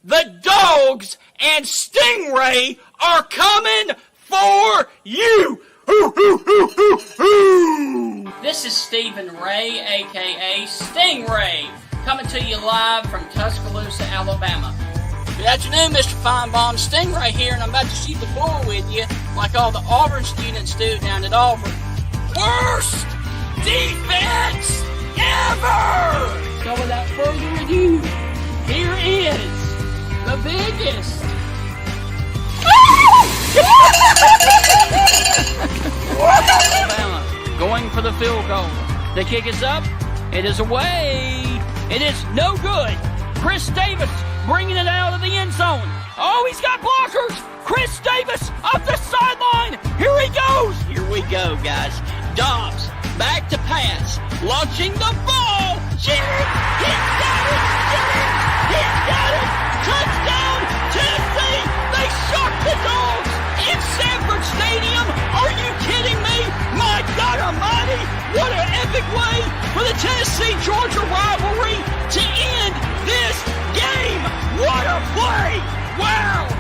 the Dogs and Stingray are coming for you. This is Stephen Ray, a.k.a. Stingray, coming to you live from Tuscaloosa, Alabama. Good afternoon, Mr. Feinbaum. Stingray here, and I'm about to shoot the bull with you like all the Auburn students do down at Auburn. Worst defense ever! So without further ado, here is the biggest Alabama going for the field goal. The kick is up. It is away. It is no good. Chris Davis bringing it out of the end zone. Oh, he's got blockers. Chris Davis up the sideline. Here he goes. Here we go, guys. Dobbs back to pass. Launching the ball. Jimmy, he's got it. Jimmy, he's got it. Touchdown, Tennessee. They shocked the Dogs in Sanford Stadium. Are you kidding me? My God almighty. What an epic way for the Tennessee-Georgia rivalry to end this game. What a play. Wow.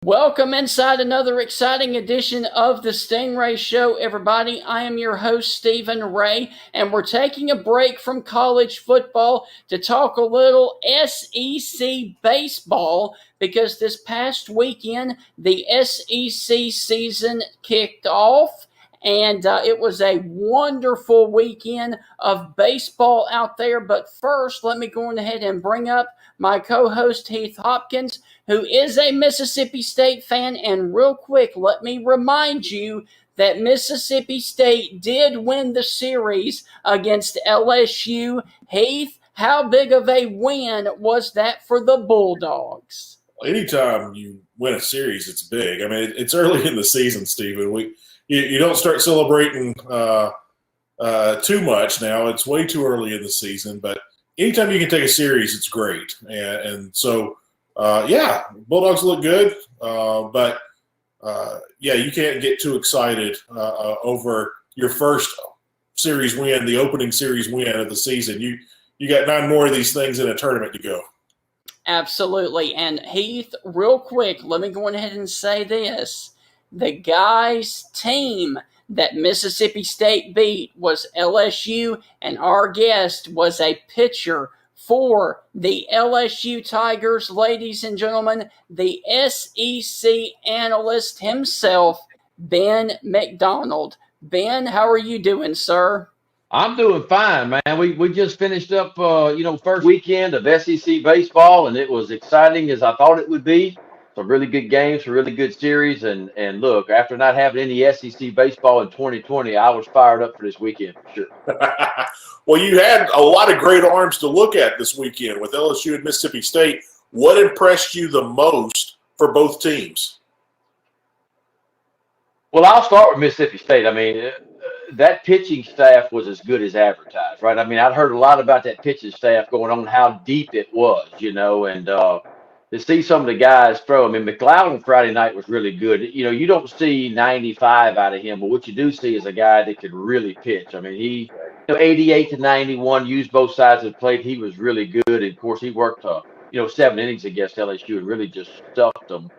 Welcome inside another exciting edition of the Stingray Show, everybody. I am your host, Stephen Ray, and we're taking a break from college football to talk a little SEC baseball because this past weekend, the SEC season kicked off. And it was a wonderful weekend of baseball out there. But first, let me go ahead and bring up my co-host, Heath Hopkins, who is a Mississippi State fan. And real quick, let me remind you that Mississippi State did win the series against LSU. Heath, how big of a win was that for the Bulldogs? Anytime you win a series, it's big. I mean, it's early in the season, Stephen. You don't start celebrating too much now. It's way too early in the season. But anytime you can take a series, it's great. And so, Bulldogs look good. But you can't get too excited over your first series win, the opening series win of the season. You got 9 more of these things in a tournament to go. Absolutely. And Heath, real quick, let me go ahead and say this. The guys' team that Mississippi State beat was LSU, and our guest was a pitcher for the LSU Tigers. Ladies and gentlemen, the SEC analyst himself, Ben McDonald. Ben, how are you doing, sir? I'm doing fine, man. We just finished up, first weekend of SEC baseball, and it was exciting as I thought it would be. Some really good games, some really good series, and look, after not having any SEC baseball in 2020, I was fired up for this weekend for sure. Well, you had a lot of great arms to look at this weekend with LSU and Mississippi State. What impressed you the most for both teams? Well, I'll start with Mississippi State. I mean, that pitching staff was as good as advertised, right? I mean, I'd heard a lot about that pitching staff going on, how deep it was, and to see some of the guys throw. I mean, McLeod Friday night was really good. You don't see 95 out of him, but what you do see is a guy that could really pitch. I mean, he, 88 to 91, used both sides of the plate. He was really good. And of course, he worked, 7 innings against LSU and really just stuffed them.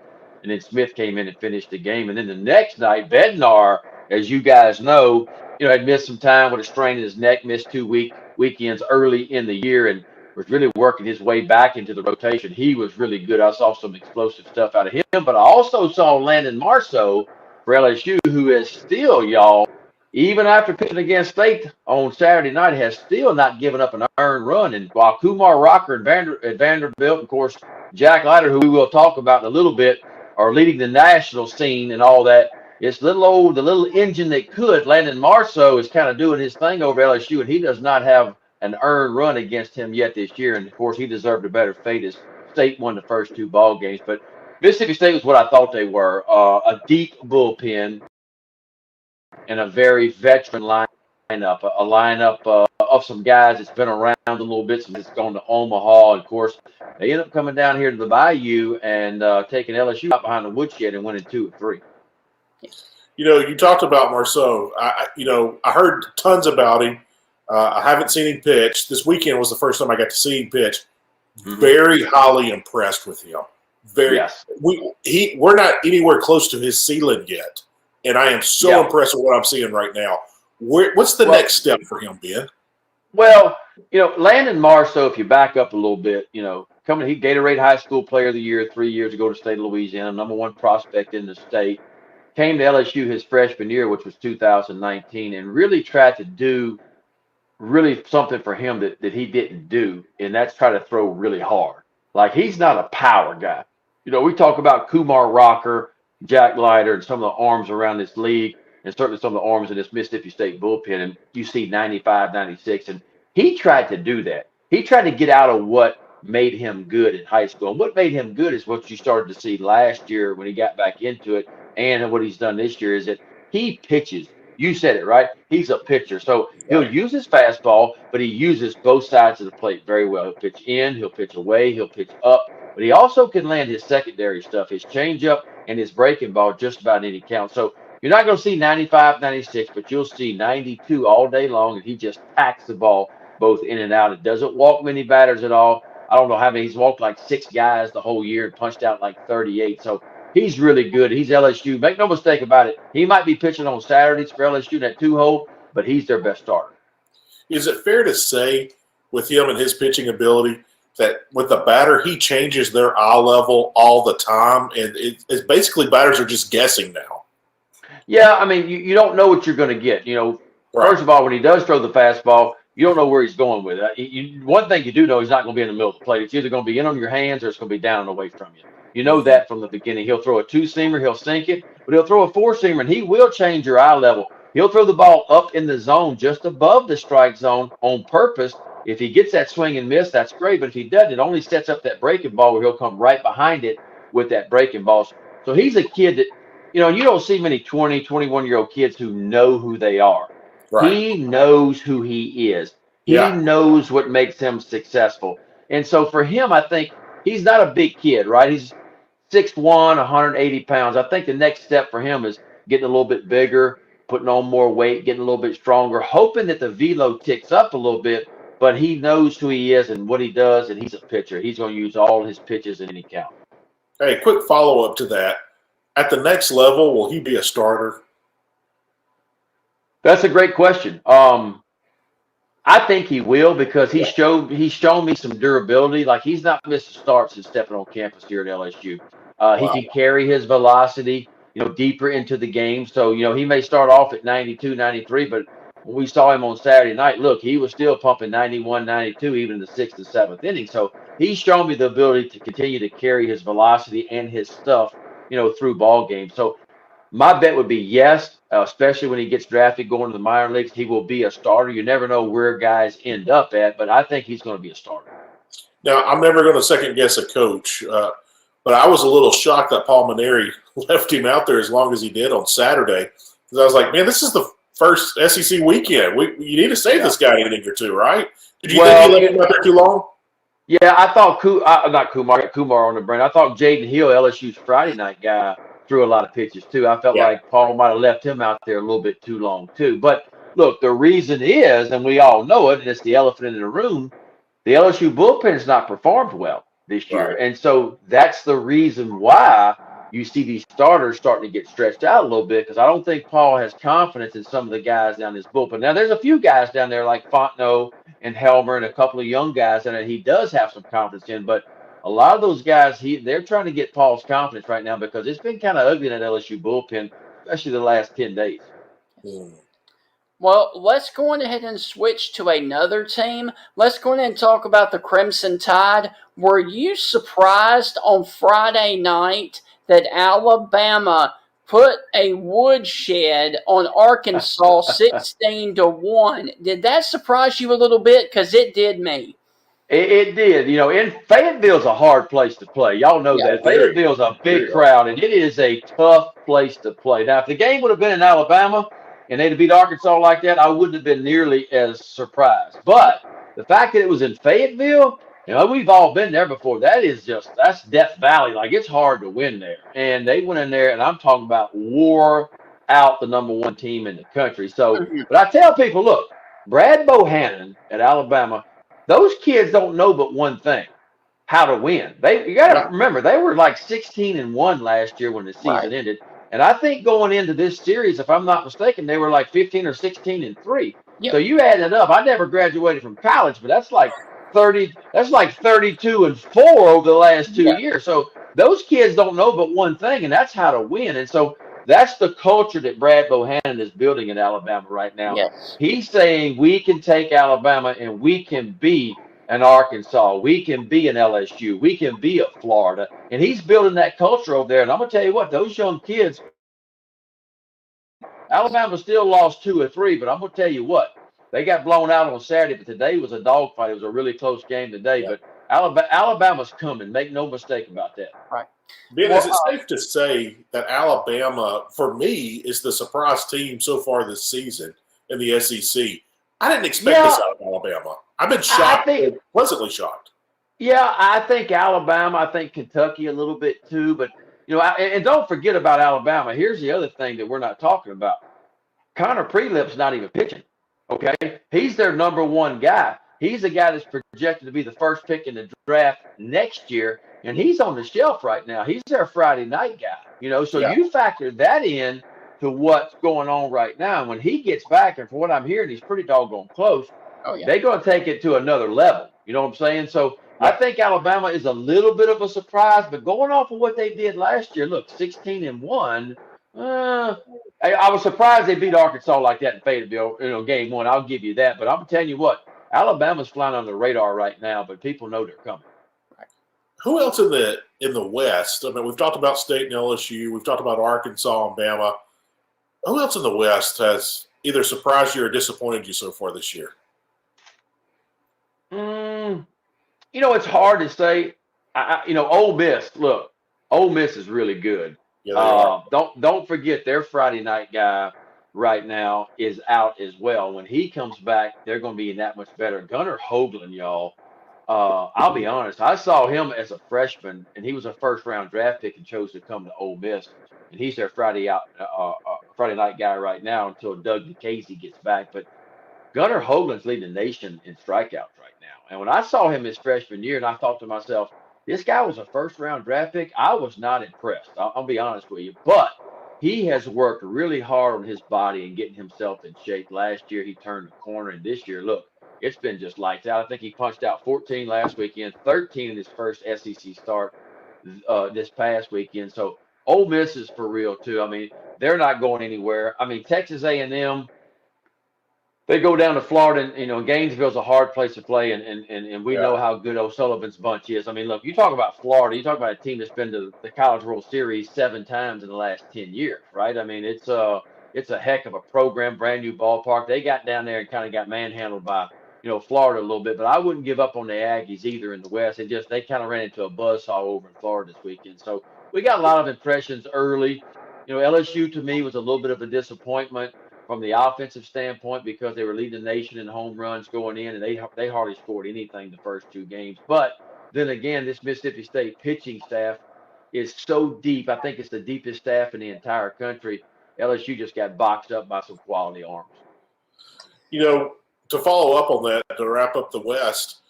And then Smith came in and finished the game. And then the next night, Bednar, as you guys know, had missed some time with a strain in his neck, missed 2 weekends early in the year, and was really working his way back into the rotation. He was really good. I saw some explosive stuff out of him, but I also saw Landon Marceau for LSU, who is still, y'all, even after pitching against State on Saturday night, has still not given up an earned run. And while Kumar Rocker at Vanderbilt, of course, Jack Leiter, who we will talk about in a little bit, are leading the national scene and all that, it's the little engine that could. Landon Marceau is kind of doing his thing over LSU, and he does not have an earned run against him yet this year. And, of course, he deserved a better fate as State won the first 2 ball games. But Mississippi State was what I thought they were, a deep bullpen and a very veteran lineup, a lineup of some guys that's been around a little bit, so it's gone to Omaha. And of course, they end up coming down here to the Bayou and taking LSU out behind the woodshed and winning 2 of 3. You talked about Marceau. I heard tons about him. I haven't seen him pitch. This weekend was the first time I got to see him pitch. Mm-hmm. Very highly impressed with him. Yes. We're not anywhere close to his ceiling yet, and I am so impressed with what I'm seeing right now. What's the next step for him, Ben? Well, Landon Marceau, if you back up a little bit, he Gatorade High School Player of the Year 3 years ago to state of Louisiana, #1 prospect in the state. Came to LSU his freshman year, which was 2019, and really tried to do really something for him that he didn't do, and that's try to throw really hard. Like, he's not a power guy. We talk about Kumar Rocker, Jack Leiter, and some of the arms around this league, and certainly some of the arms in this Mississippi State bullpen, and you see 95, 96, and he tried to do that. He tried to get out of what made him good in high school. And what made him good is what you started to see last year when he got back into it, and what he's done this year is that he pitches. You said it, right? He's a pitcher. So he'll use his fastball, but he uses both sides of the plate very well. He'll pitch in, he'll pitch away, he'll pitch up. But he also can land his secondary stuff, his changeup and his breaking ball just about any count. So you're not going to see 95, 96, but you'll see 92 all day long, and he just packs the ball both in and out. It doesn't walk many batters at all. I don't know how many. He's walked like 6 guys the whole year and punched out like 38. So he's really good. He's LSU. Make no mistake about it. He might be pitching on Saturdays for LSU in that 2-hole, but he's their best starter. Is it fair to say with him and his pitching ability that with the batter, he changes their eye level all the time? And it's basically batters are just guessing now. Yeah, I mean, you don't know what you're going to get. First of all, when he does throw the fastball, you don't know where he's going with it. One thing you do know, he's not going to be in the middle of the plate. It's either going to be in on your hands or it's going to be down and away from you. You know that from the beginning. He'll throw a 2-seamer, he'll sink it, but he'll throw a 4-seamer, and he will change your eye level. He'll throw the ball up in the zone, just above the strike zone on purpose. If he gets that swing and miss, that's great, but if he doesn't, it only sets up that breaking ball where he'll come right behind it with that breaking ball. So he's a kid that, you don't see many 20, 21-year-old kids who know who they are. Right. He knows who he is. He knows what makes him successful. And so for him, I think he's not a big kid, right? He's 6'1", 180 pounds. I think the next step for him is getting a little bit bigger, putting on more weight, getting a little bit stronger, hoping that the velo ticks up a little bit, but he knows who he is and what he does, and he's a pitcher. He's going to use all his pitches in any count. Hey, quick follow-up to that. At the next level, will he be a starter? That's a great question. I think he will because he's shown me some durability. Like, he's not missed starts since stepping on campus here at LSU. He can carry his velocity, deeper into the game. So, he may start off at 92, 93, but when we saw him on Saturday night, look, he was still pumping 91, 92, even in the 6th and 7th inning. So he's shown me the ability to continue to carry his velocity and his stuff, through ball games. So my bet would be yes, especially when he gets drafted going to the minor leagues. He will be a starter. You never know where guys end up at, but I think he's going to be a starter. Now, I'm never going to second-guess a coach, but I was a little shocked that Paul Maneri left him out there as long as he did on Saturday, because I was like, man, this is the first SEC weekend. You need to save this guy an inning or two, right? Did you think he left him out there too long? Yeah, I thought Kumar on the brain. I thought Jaden Hill, LSU's Friday night guy, threw a lot of pitches too. I felt like Paul might have left him out there a little bit too long too. But look, the reason is, and we all know it, and it's the elephant in the room, the LSU bullpen has not performed well this year. Right. And so that's the reason why you see these starters starting to get stretched out a little bit, because I don't think Paul has confidence in some of the guys down his bullpen. Now, there's a few guys down there like Fontenot and Helmer and a couple of young guys that he does have some confidence in, but a lot of those guys, they're trying to get Paul's confidence right now because it's been kind of ugly in that LSU bullpen, especially the last 10 days. Well, let's go on ahead and switch to another team. Let's go ahead and talk about the Crimson Tide. Were you surprised on Friday night that Alabama put a woodshed on Arkansas 16-1? Did that surprise you a little bit? Because it did me. It did. And Fayetteville's a hard place to play. Y'all know that. Fayetteville's a big crowd, and it is a tough place to play. Now, if the game would have been in Alabama, and they'd beat Arkansas like that, I wouldn't have been nearly as surprised. But the fact that it was in Fayetteville, we've all been there before. That's Death Valley. Like, it's hard to win there. And they went in there, and I'm talking about wore out the number one team in the country. So, Mhm. but I tell people, look, Brad Bohannon at Alabama, those kids don't know but one thing: how to win. You got to remember, they were like 16-1 last year when the season ended. And I think going into this series, if I'm not mistaken, they were like 15 or 16-3. Yep. So you add it up. I never graduated from college, but that's like 32-4 over the last 2 years. So those kids don't know but one thing, and that's how to win. And so that's the culture that Brad Bohannon is building in Alabama right now. Yes. He's saying we can take Alabama and we can be an Arkansas, we can be an LSU, we can be a Florida, and he's building that culture over there. And I'm gonna tell you what, those young kids, Alabama still lost 2 or 3, but I'm gonna tell you what, they got blown out on Saturday, but today was a dogfight. It was a really close game today. But Alabama's coming. Make no mistake about that. Right. Ben, is it safe to say that Alabama, for me, is the surprise team so far this season in the SEC? I didn't expect this out of Alabama. I've been shocked, pleasantly shocked. Yeah, I think Alabama. I think Kentucky a little bit too. But, and don't forget about Alabama. Here's the other thing that we're not talking about. Connor Prelip's not even pitching, okay? He's their number one guy. He's the guy that's projected to be the first pick in the draft next year, and he's on the shelf right now. He's their Friday night guy, so you factor that in to what's going on right now. And when he gets back, and from what I'm hearing, he's pretty doggone close. They're going to take it to another level. You know what I'm saying? So I think Alabama is a little bit of a surprise, but going off of what they did last year, look, 16-1. I was surprised they beat Arkansas like that in Fayetteville, game one. I'll give you that. But I'm telling you what, Alabama's flying on the radar right now, but people know they're coming. Who else in the West? I mean, we've talked about State and LSU. We've talked about Arkansas and Bama. Who else in the West has either surprised you or disappointed you so far this year? It's hard to say. Ole Miss. Look, Ole Miss is really good. Yeah, don't forget their Friday night guy right now is out as well. When he comes back, they're going to be that much better. Gunnar Hoagland, y'all. I'll be honest. I saw him as a freshman, and he was a first-round draft pick and chose to come to Ole Miss. And he's their Friday night guy right now until Doug DeCasey gets back. But Gunnar Hoagland's leading the nation in strikeouts right now. And when I saw him his freshman year, and I thought to myself, this guy was a first-round draft pick, I was not impressed. I'll be honest with you. But he has worked really hard on his body and getting himself in shape. Last year, he turned the corner, and this year, look, it's been just lights out. I think he punched out 14 last weekend, 13 in his first SEC start this past weekend. So Ole Miss is for real, too. I mean, they're not going anywhere. I mean, Texas A&M, they go down to Florida, and Gainesville's a hard place to play, and we know how good O'Sullivan's bunch is. I mean, look, you talk about Florida, you talk about a team that's been to the College World Series 7 times in the last 10 years, right? I mean, it's a heck of a program, brand new ballpark. They got down there and kind of got manhandled by, Florida a little bit, but I wouldn't give up on the Aggies either in the West. They kind of ran into a buzzsaw over in Florida this weekend. So we got a lot of impressions early. LSU to me was a little bit of a disappointment from the offensive standpoint because they were leading the nation in home runs going in, and they hardly scored anything the first 2 games. But then again, this Mississippi State pitching staff is so deep. I think it's the deepest staff in the entire country. LSU just got boxed up by some quality arms. To follow up on that, to wrap up the West,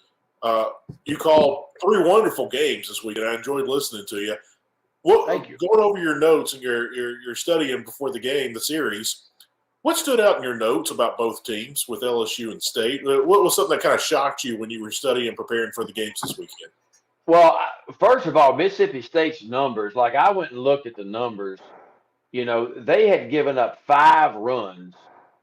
you called 3 wonderful games this week, and I enjoyed listening to you. Thank you. Going over your notes and your studying before the game, the series, what stood out in your notes about both teams with LSU and State? What was something that kind of shocked you when you were studying and preparing for the games this weekend? Well, first of all, Mississippi State's numbers, like I went and looked at the numbers, they had given up 5 runs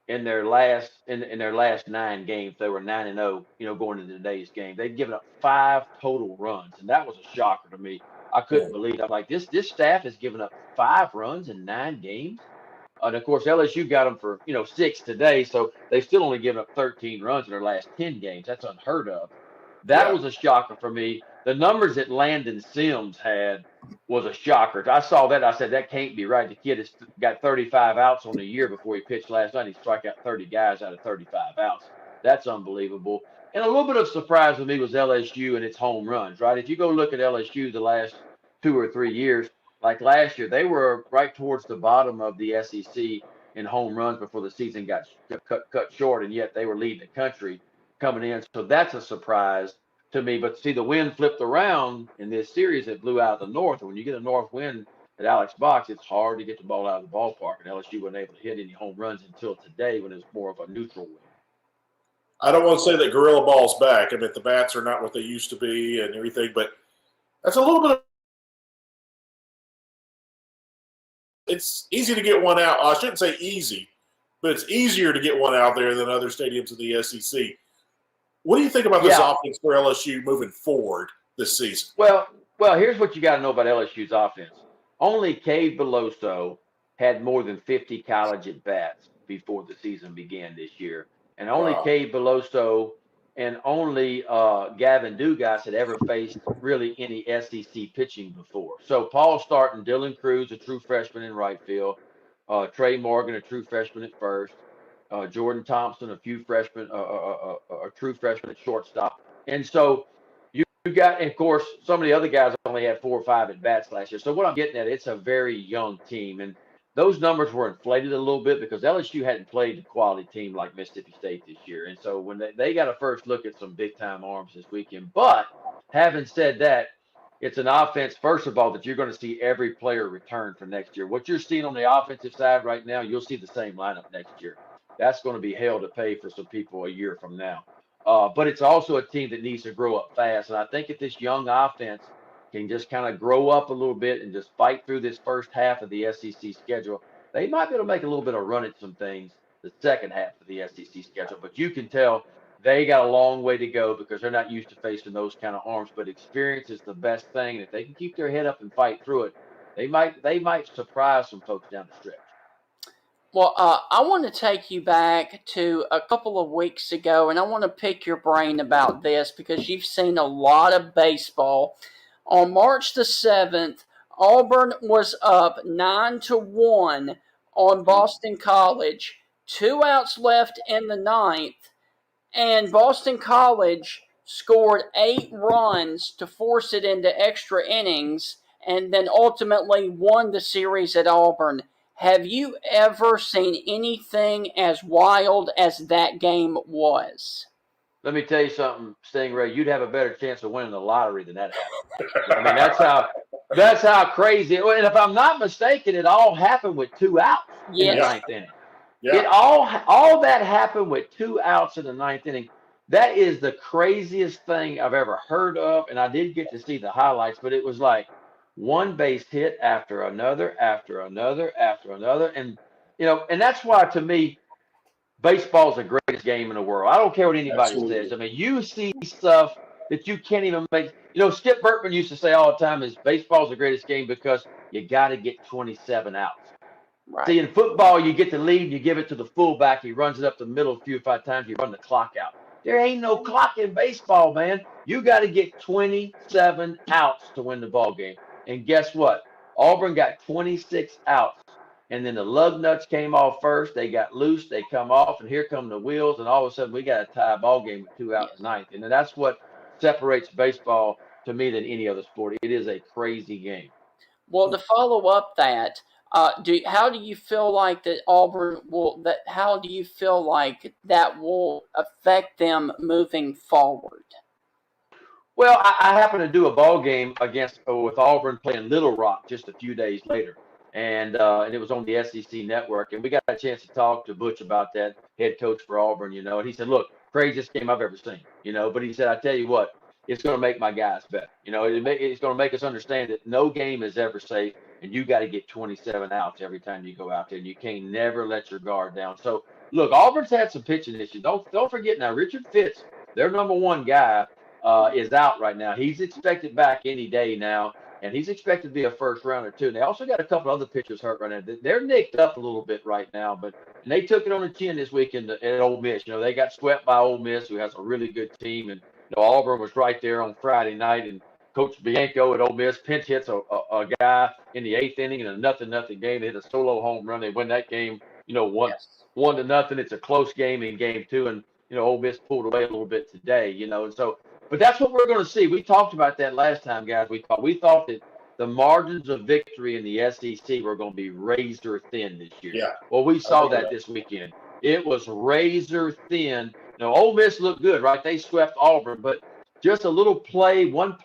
in their last 9 games. They were 9-0, going into today's game. They'd given up 5 total runs, and that was a shocker to me. I couldn't believe it. I'm like, this staff has given up 5 runs in 9 games. And, of course, LSU got them for, 6 today, so they've still only given up 13 runs in their last 10 games. That's unheard of. That was a shocker for me. The numbers that Landon Sims had was a shocker. I saw that. I said, that can't be right. The kid has got 35 outs on the year before he pitched last night. He struck out 30 guys out of 35 outs. That's unbelievable. And a little bit of surprise with me was LSU and its home runs, right? If you go look at LSU the last 2 or 3 years, like last year, they were right towards the bottom of the SEC in home runs before the season got cut short, and yet they were leading the country coming in. So that's a surprise to me. But see, the wind flipped around in this series. It blew out of the north. And when you get a north wind at Alex Box, it's hard to get the ball out of the ballpark. And LSU wasn't able to hit any home runs until today when it was more of a neutral wind. I don't want to say that Gorilla Ball's back. I mean, the bats are not what they used to be and everything, but that's a little bit of – it's easy to get one out. I shouldn't say easy, but it's easier to get one out there than other stadiums in the SEC. What do you think about this offense for LSU moving forward this season? Well, here's what you got to know about LSU's offense. Only Cade Beloso had more than 50 college at-bats before the season began this year. And only Cade Beloso and only Gavin Dugas had ever faced really any SEC pitching before. So Paul Starton, Dylan Cruz, a true freshman in right field, Trey Morgan, a true freshman at first, Jordan Thompson, a true freshman at shortstop. And so you got, and of course, some of the other guys only had 4 or 5 at-bats last year. So what I'm getting at, it's a very young team. And those numbers were inflated a little bit because LSU hadn't played a quality team like Mississippi State this year. And so when they got a first look at some big-time arms this weekend. But having said that, it's an offense, first of all, that you're going to see every player return for next year. What you're seeing on the offensive side right now, you'll see the same lineup next year. That's going to be hell to pay for some people a year from now. But it's also a team that needs to grow up fast. And I think if this young offense can just kind of grow up a little bit and just fight through this first half of the SEC schedule, they might be able to make a little bit of run at some things the second half of the SEC schedule. But you can tell they got a long way to go because they're not used to facing those kind of arms. But experience is the best thing. And if they can keep their head up and fight through it, they might surprise some folks down the stretch. Well, I want to take you back to a couple of weeks ago, and I want to pick your brain about this because you've seen a lot of baseball. On March the 7th, Auburn was up 9-1 on Boston College. 2 outs left in the ninth, and Boston College scored 8 runs to force it into extra innings and then ultimately won the series at Auburn. Have you ever seen anything as wild as that game was? Let me tell you something, Stingray. You'd have a better chance of winning the lottery than that happened. I mean, that's how crazy. And if I'm not mistaken, it all happened with 2 outs in the ninth inning. Yeah. It all that happened with 2 outs in the ninth inning. That is the craziest thing I've ever heard of. And I did get to see the highlights, but it was like one base hit after another, after another, after another. And, and that's why, to me, baseball is the greatest game in the world. I don't care what anybody says. I mean, you see stuff that you can't even make. Skip Bertman used to say all the time is baseball is the greatest game because you got to get 27 outs. Right. See, in football, you get the lead, you give it to the fullback, he runs it up the middle a few 5 times, you run the clock out. There ain't no clock in baseball, man. You got to get 27 outs to win the ball game. And guess what? Auburn got 26 outs. And then the lug nuts came off first. They got loose. They come off, and here come the wheels. And all of a sudden, we got a tie ball game with 2 outs in the ninth. And that's what separates baseball to me than any other sport. It is a crazy game. Well, to follow up that, how do you feel like that Auburn will? How do you feel like that will affect them moving forward? Well, I happened to do a ball game with Auburn playing Little Rock just a few days later. And it was on the SEC network. And we got a chance to talk to Butch about that, head coach for Auburn, And he said, look, craziest game I've ever seen, But he said, I tell you what, it's going to make my guys better. It's going to make us understand that no game is ever safe. And you got to get 27 outs every time you go out there. And you can't never let your guard down. So, look, Auburn's had some pitching issues. Don't forget now, Richard Fitz, their number 1 guy, is out right now. He's expected back any day now. And he's expected to be a first rounder, too. And they also got a couple other pitchers hurt right now. They're nicked up a little bit right now, and they took it on the chin this weekend at Ole Miss. They got swept by Ole Miss, who has a really good team. And, Auburn was right there on Friday night, and Coach Bianco at Ole Miss pinch hits a guy in the 8th inning in a nothing game. They hit a solo home run. They win that game, Yes. 1-0. It's a close game in game 2, and Ole Miss pulled away a little bit today. And so, but that's what we're going to see. We talked about that last time, guys. We thought that the margins of victory in the SEC were going to be razor thin this year. Yeah. Well, we saw that this weekend. It was razor thin. Ole Miss looked good, right? They swept Auburn, but just a little play, one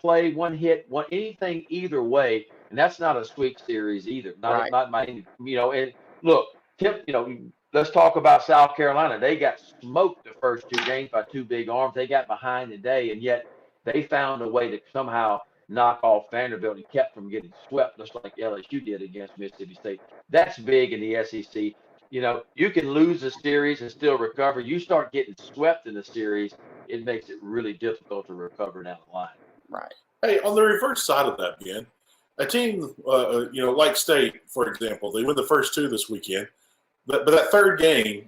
hit, anything either way, and that's not a sweep series either. Not by any, And look, Tim, let's talk about South Carolina. They got smoked the first 2 games by 2 big arms. They got behind today, and yet they found a way to somehow knock off Vanderbilt and kept from getting swept, just like LSU did against Mississippi State. That's big in the SEC. You can lose a series and still recover. You start getting swept in the series, it makes it really difficult to recover down the line. Right. Hey, on the reverse side of that, Ben, a team, like State, for example, they win the first 2 this weekend, but that third game,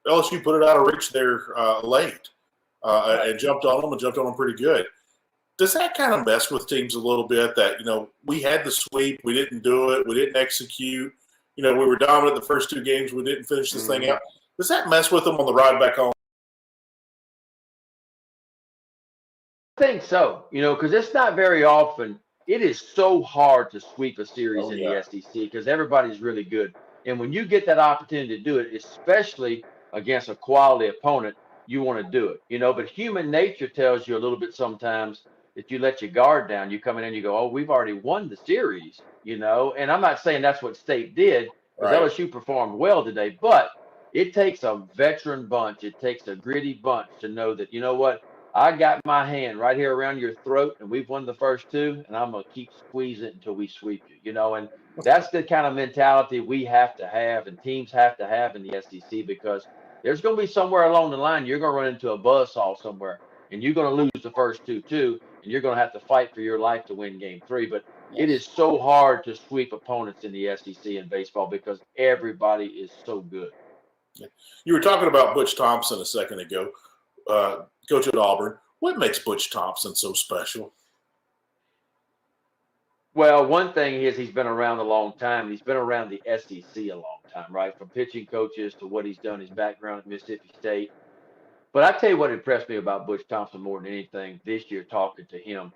LSU put it out of reach there late and jumped on them pretty good. Does that kind of mess with teams a little bit that, we had the sweep, we didn't do it, we didn't execute, we were dominant the first 2 games, we didn't finish this thing out. Does that mess with them on the ride back home? I think so, because it's not very often. It is so hard to sweep a series in the SEC because everybody's really good. And when you get that opportunity to do it, especially against a quality opponent, you want to do it, But human nature tells you a little bit sometimes that you let your guard down. You come in and you go, oh, we've already won the series, And I'm not saying that's what State did because LSU performed well today, but it takes a veteran bunch. It takes a gritty bunch to know that, what, I got my hand right here around your throat and we've won the first 2 and I'm going to keep squeezing it until we sweep you, and that's the kind of mentality we have to have and teams have to have in the SEC because there's going to be somewhere along the line you're going to run into a buzzsaw somewhere and you're going to lose the first 2 too, and you're going to have to fight for your life to win game 3. But it is so hard to sweep opponents in the SEC in baseball because everybody is so good. You were talking about Butch Thompson a second ago, coach at Auburn. What makes Butch Thompson so special? Well, one thing is he's been around a long time. He's been around the SEC a long time, right? From pitching coaches to what he's done, his background at Mississippi State. But I tell you what impressed me about Butch Thompson more than anything this year talking to him.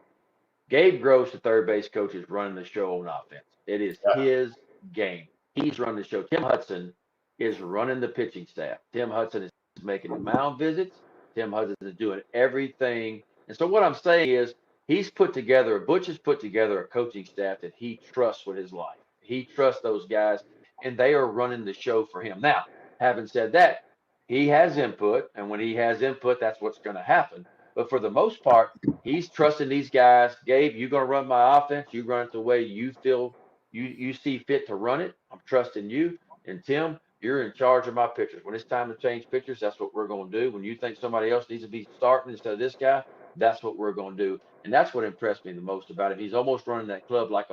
Gabe Gross, the third base coach, is running the show on offense. It is his game. He's running the show. Tim Hudson is running the pitching staff. Tim Hudson is making the mound visits. Tim Hudson is doing everything. And so what I'm saying is Butch has put together a coaching staff that he trusts with his life. He trusts those guys, and they are running the show for him. Now, having said that, he has input, and when he has input, that's what's going to happen. But for the most part, he's trusting these guys. Gabe, you're going to run my offense. You run it the way you feel you see fit to run it. I'm trusting you. And Tim, you're in charge of my pitchers. When it's time to change pitchers, that's what we're going to do. When you think somebody else needs to be starting instead of this guy, that's what we're going to do. And that's what impressed me the most about him. He's almost running that club like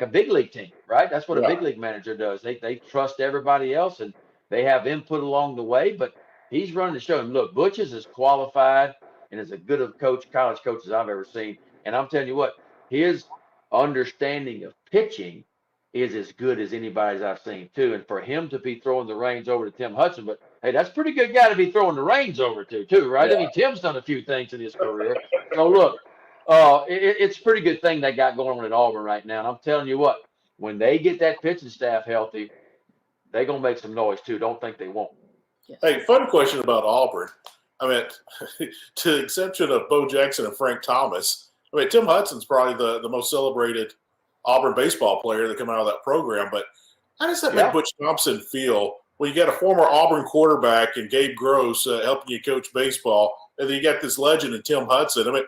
a big league team, right? That's what a big league manager does. They trust everybody else, and they have input along the way, but he's running the show. And look, Butch is as qualified and as a good of college coach as I've ever seen. And I'm telling you what, his understanding of pitching is as good as anybody's I've seen too. And for him to be throwing the reins over to Tim Hudson, but hey, that's a pretty good guy to be throwing the reins over to too, right? Yeah. I mean, Tim's done a few things in his career. So look, it's a pretty good thing they got going on at Auburn right now. And I'm telling you what, when they get that pitching staff healthy, they're going to make some noise too. Don't think they won't. Yes. Hey, fun question about Auburn. I mean, to the exception of Bo Jackson and Frank Thomas, I mean, Tim Hudson's probably the most celebrated Auburn baseball player that come out of that program. But how does that make Butch Thompson feel when you got a former Auburn quarterback and Gabe Gross helping you coach baseball, and then you got this legend in Tim Hudson? I mean,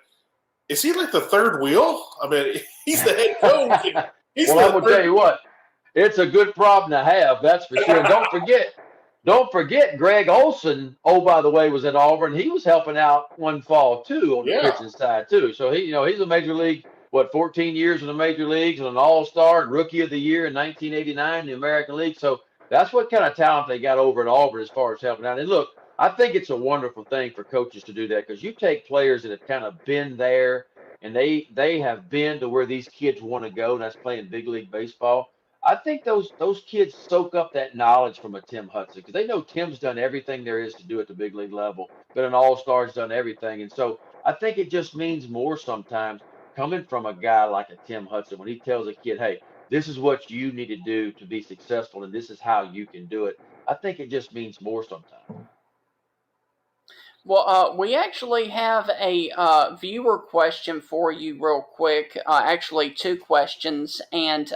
is he like the third wheel? I mean, he's the head coach. Well, I'm going to tell you what, it's a good problem to have, that's for sure. And don't forget Greg Olson, by the way, was at Auburn. He was helping out one fall too on the pitching side too. So he's a major league, 14 years in the major leagues and an all-star and rookie of the year in 1989 in the American League. So that's what kind of talent they got over at Auburn as far as helping out. And look, I think it's a wonderful thing for coaches to do that, because you take players that have kind of been there and they have been to where these kids want to go, and that's playing big league baseball. I think those kids soak up that knowledge from a Tim Hudson, because they know Tim's done everything there is to do at the big league level, but an all-star's done everything. And so I think it just means more sometimes coming from a guy like a Tim Hudson when he tells a kid, hey, this is what you need to do to be successful, and this is how you can do it. I think it just means more sometimes. Well, we actually have a viewer question for you real quick. Actually, two questions. And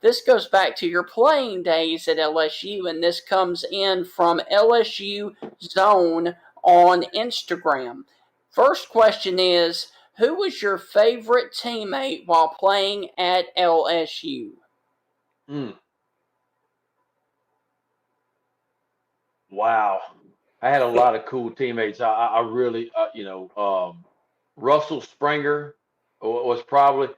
this goes back to your playing days at LSU. And this comes in from LSU Zone on Instagram. First question is, who was your favorite teammate while playing at LSU? Wow. I had a lot of cool teammates. I really, Russell Springer was probably,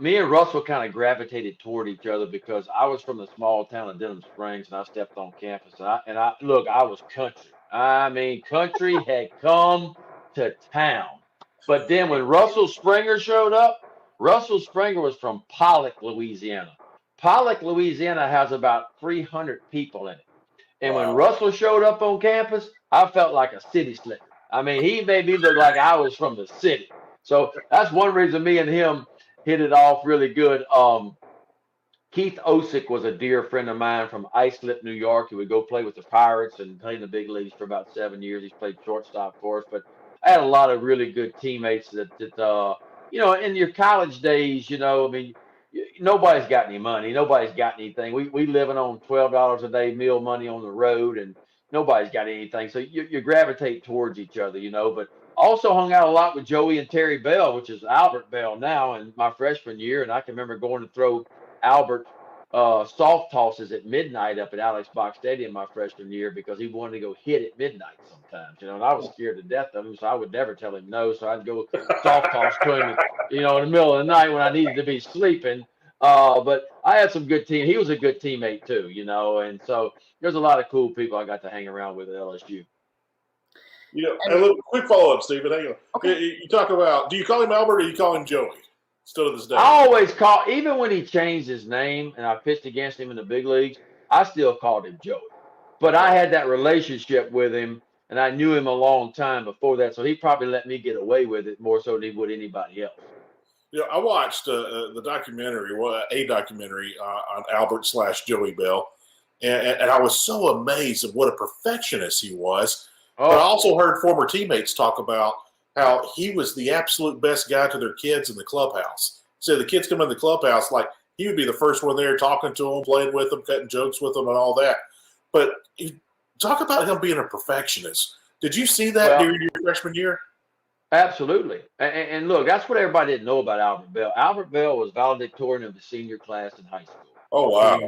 me and Russell kind of gravitated toward each other because I was from the small town of Denham Springs, and I stepped on campus, and I was country. I mean, country had come to town. But then when Russell Springer showed up, Russell Springer was from Pollock, Louisiana. Pollock, Louisiana has about 300 people in it. And when Russell showed up on campus, I felt like a city slicker. I mean, he made me look like I was from the city. So that's one reason me and him hit it off really good. Keith Osick was a dear friend of mine from Islip, New York. He would go play with the Pirates and play in the big leagues for about 7 years. He's played shortstop for us. But I had a lot of really good teammates that in your college days, I mean, nobody's got any money. Nobody's got anything. We living on $12 a day meal money on the road, and nobody's got anything. So you gravitate towards each other, But also hung out a lot with Joey and Terry Bell, which is Albert Bell now, in my freshman year. And I can remember going to throw Albert soft tosses at midnight up at Alex Box Stadium my freshman year because he wanted to go hit at midnight sometimes, And I was scared to death of him, so I would never tell him no. So I'd go soft toss to him, in the middle of the night when I needed to be sleeping. But I had some good team. He was a good teammate too, And so there's a lot of cool people I got to hang around with at LSU. A little quick follow up, Stephen. Hang on. Okay. You talk about, do you call him Albert or do you call him Joey? Still to this day. I always call, even when he changed his name and I pitched against him in the big leagues, I still called him Joey. But I had that relationship with him, and I knew him a long time before that, so he probably let me get away with it more so than he would anybody else. I watched a documentary on Albert / Joey Bell, and I was so amazed at what a perfectionist he was. Oh. But I also heard former teammates talk about how he was the absolute best guy to their kids in the clubhouse. So the kids come in the clubhouse, like he would be the first one there talking to them, playing with them, cutting jokes with them, and all that. But talk about him being a perfectionist. Did you see that during your freshman year? Absolutely. And look, that's what everybody didn't know about Albert Bell. Albert Bell was valedictorian of the senior class in high school. Oh, wow.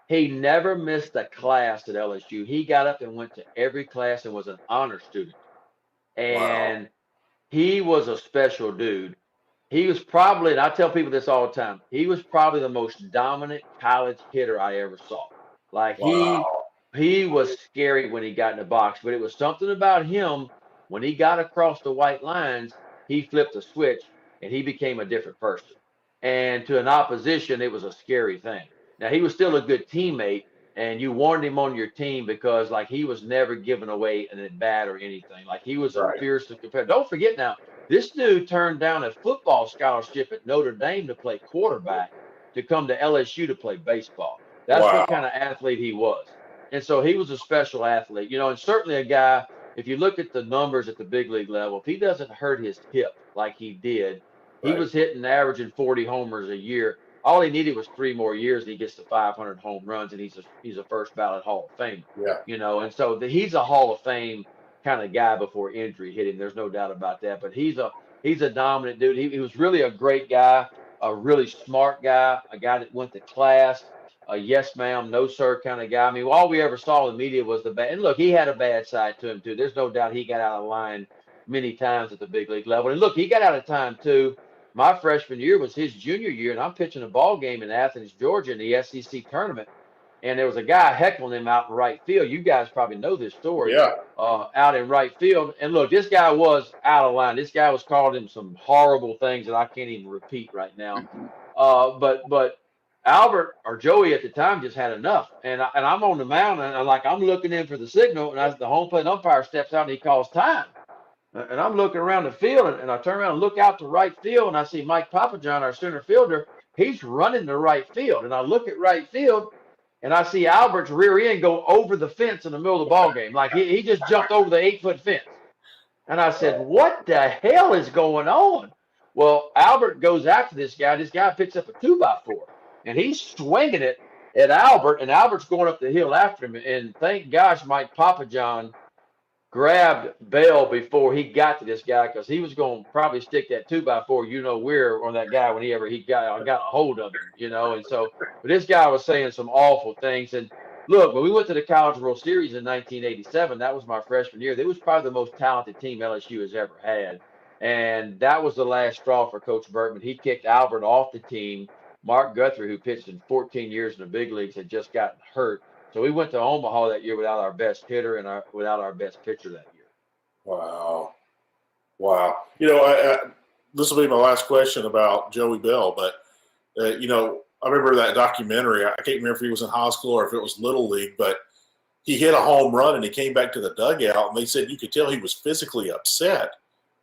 He never missed a class at LSU. He got up and went to every class and was an honor student. And he was a special dude. He was probably, and I tell people this all the time, he was probably the most dominant college hitter I ever saw. Like he was scary when he got in the box, but it was something about him. When he got across the white lines, he flipped a switch and he became a different person. And to an opposition, it was a scary thing. Now, he was still a good teammate, and you wanted him on your team because, he was never giving away an at-bat or anything. He was a fierce competitor. Don't forget now, this dude turned down a football scholarship at Notre Dame to play quarterback to come to LSU to play baseball. That's what kind of athlete he was. And so he was a special athlete, and certainly a guy, if you look at the numbers at the big league level, if he doesn't hurt his hip like he did, he was hitting, averaging 40 homers a year. All he needed was 3 more years, and he gets to 500 home runs, and he's a first ballot Hall of Fame. Yeah. And so he's a Hall of Fame kind of guy before injury hit him. There's no doubt about that. But he's a dominant dude. He was really a great guy, a really smart guy, a guy that went to class, a yes ma'am, no sir kind of guy. I mean, all we ever saw in the media was the bad. And look, he had a bad side to him too. There's no doubt he got out of line many times at the big league level. And look, he got out of time too. My freshman year was his junior year, and I'm pitching a ball game in Athens, Georgia, in the SEC tournament. and there was a guy heckling him out in right field. You guys probably know this story. Yeah. Out in right field. And look, this guy was out of line. This guy was calling him some horrible things that I can't even repeat right now. But Albert or Joey at the time just had enough. And I'm on the mound, and I'm looking in for the signal, and the home plate umpire steps out and he calls time. And I'm looking around the field, and I turn around and look out to right field, and I see Mike Papajohn, our center fielder. He's running to right field, and I look at right field, and I see Albert's rear end go over the fence in the middle of the ball game. Like he just jumped over the 8-foot fence. And I said, what the hell is going on? Well, Albert goes after this guy. This guy picks up a 2x4, and he's swinging it at Albert, and Albert's going up the hill after him. And thank gosh Mike Papajohn grabbed Bell before he got to this guy, because he was going to probably stick that 2x4 where on that guy when he got a hold of him, and so, but this guy was saying some awful things. And look, when we went to the College World Series in 1987, that was my freshman year. It was probably the most talented team LSU has ever had, and that was the last straw for Coach Bertman. He kicked Albert off the team. Mark Guthrie, who pitched in 14 years in the big leagues, had just gotten hurt. So we went to Omaha that year without our best hitter and without our best pitcher that year. Wow. This will be my last question about Joey Bell, but I remember that documentary. I can't remember if he was in high school or if it was Little League, but he hit a home run and he came back to the dugout, and they said you could tell he was physically upset.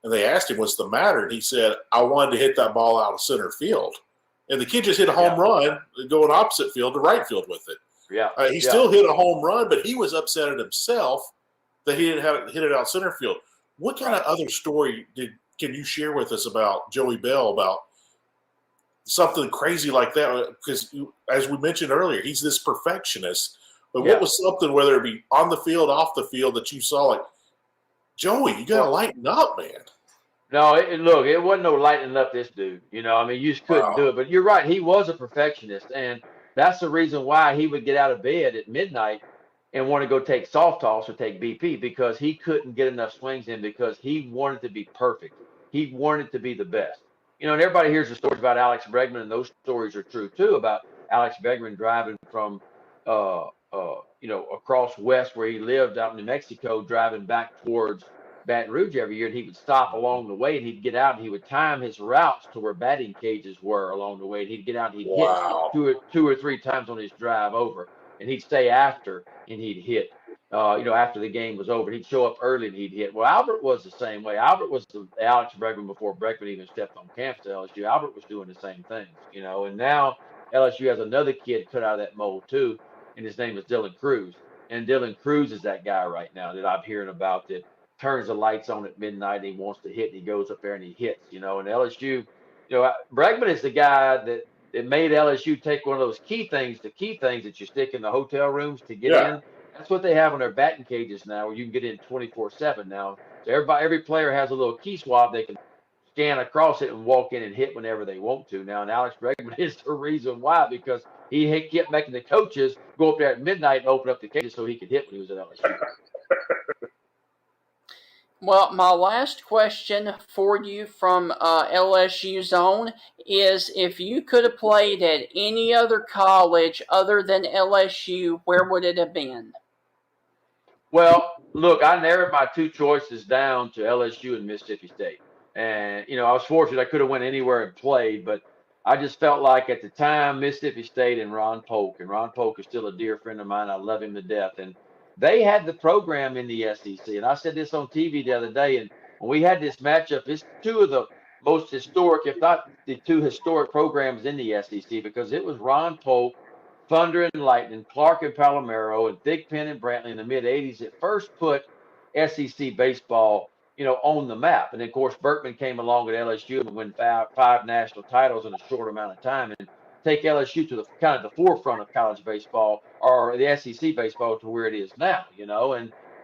And they asked him, what's the matter? And he said, I wanted to hit that ball out of center field. And the kid just hit a home run going opposite field to right field with it. Yeah, he still hit a home run, but he was upset at himself that he didn't hit it out center field. What kind of other story can you share with us about Joey Bell, about something crazy like that? Because as we mentioned earlier, he's this perfectionist. But what was something, whether it be on the field, off the field, that you saw like, Joey, you got to lighten up, man? No, look, it wasn't no lightening up this dude. You just couldn't do it. But you're right, he was a perfectionist, and that's the reason why he would get out of bed at midnight and want to go take soft toss or take BP, because he couldn't get enough swings in, because he wanted to be perfect. He wanted to be the best. And everybody hears the stories about Alex Bregman, and those stories are true too, about Alex Bregman driving from, across west where he lived out in New Mexico, driving back towards Baton Rouge every year, and he would stop along the way, and he'd get out and he would time his routes to where batting cages were along the way, and he'd get out and he'd hit two or three times on his drive over, and he'd stay after and he'd hit. After the game was over, he'd show up early and he'd hit. Well, Albert was the same way. Albert was the Alex Bregman before Bregman even stepped on campus at LSU. Albert was doing the same things, and now LSU has another kid cut out of that mold too, and his name is Dylan Cruz. And Dylan Cruz is that guy right now that I'm hearing about that turns the lights on at midnight and he wants to hit, and he goes up there and he hits, and LSU, Bregman is the guy that made LSU take one of those key things that you stick in the hotel rooms to get in. That's what they have on their batting cages now, where you can get in 24/7 now. So every player has a little key swab they can scan across it and walk in and hit whenever they want to now. And Alex Bregman is the reason why, because he kept making the coaches go up there at midnight and open up the cages so he could hit when he was at LSU. Well, my last question for you from LSU's own is, if you could have played at any other college other than LSU, where would it have been? Well, look, I narrowed my two choices down to LSU and Mississippi State. And, I was fortunate I could have went anywhere and played, but I just felt like at the time, Mississippi State and Ron Polk is still a dear friend of mine. I love him to death. And they had the program in the SEC. And I said this on TV the other day, and when we had this matchup, it's two of the most historic, if not the two historic programs in the SEC, because it was Ron Polk, Thunder and Lightning, Clark and Palomero, and Thigpen and Brantley in the mid-'80s that first put SEC baseball, on the map. And, of course, Bertman came along at LSU and win five national titles in a short amount of time, and take LSU to the kind of the forefront of college baseball, or the SEC baseball, to where it is now,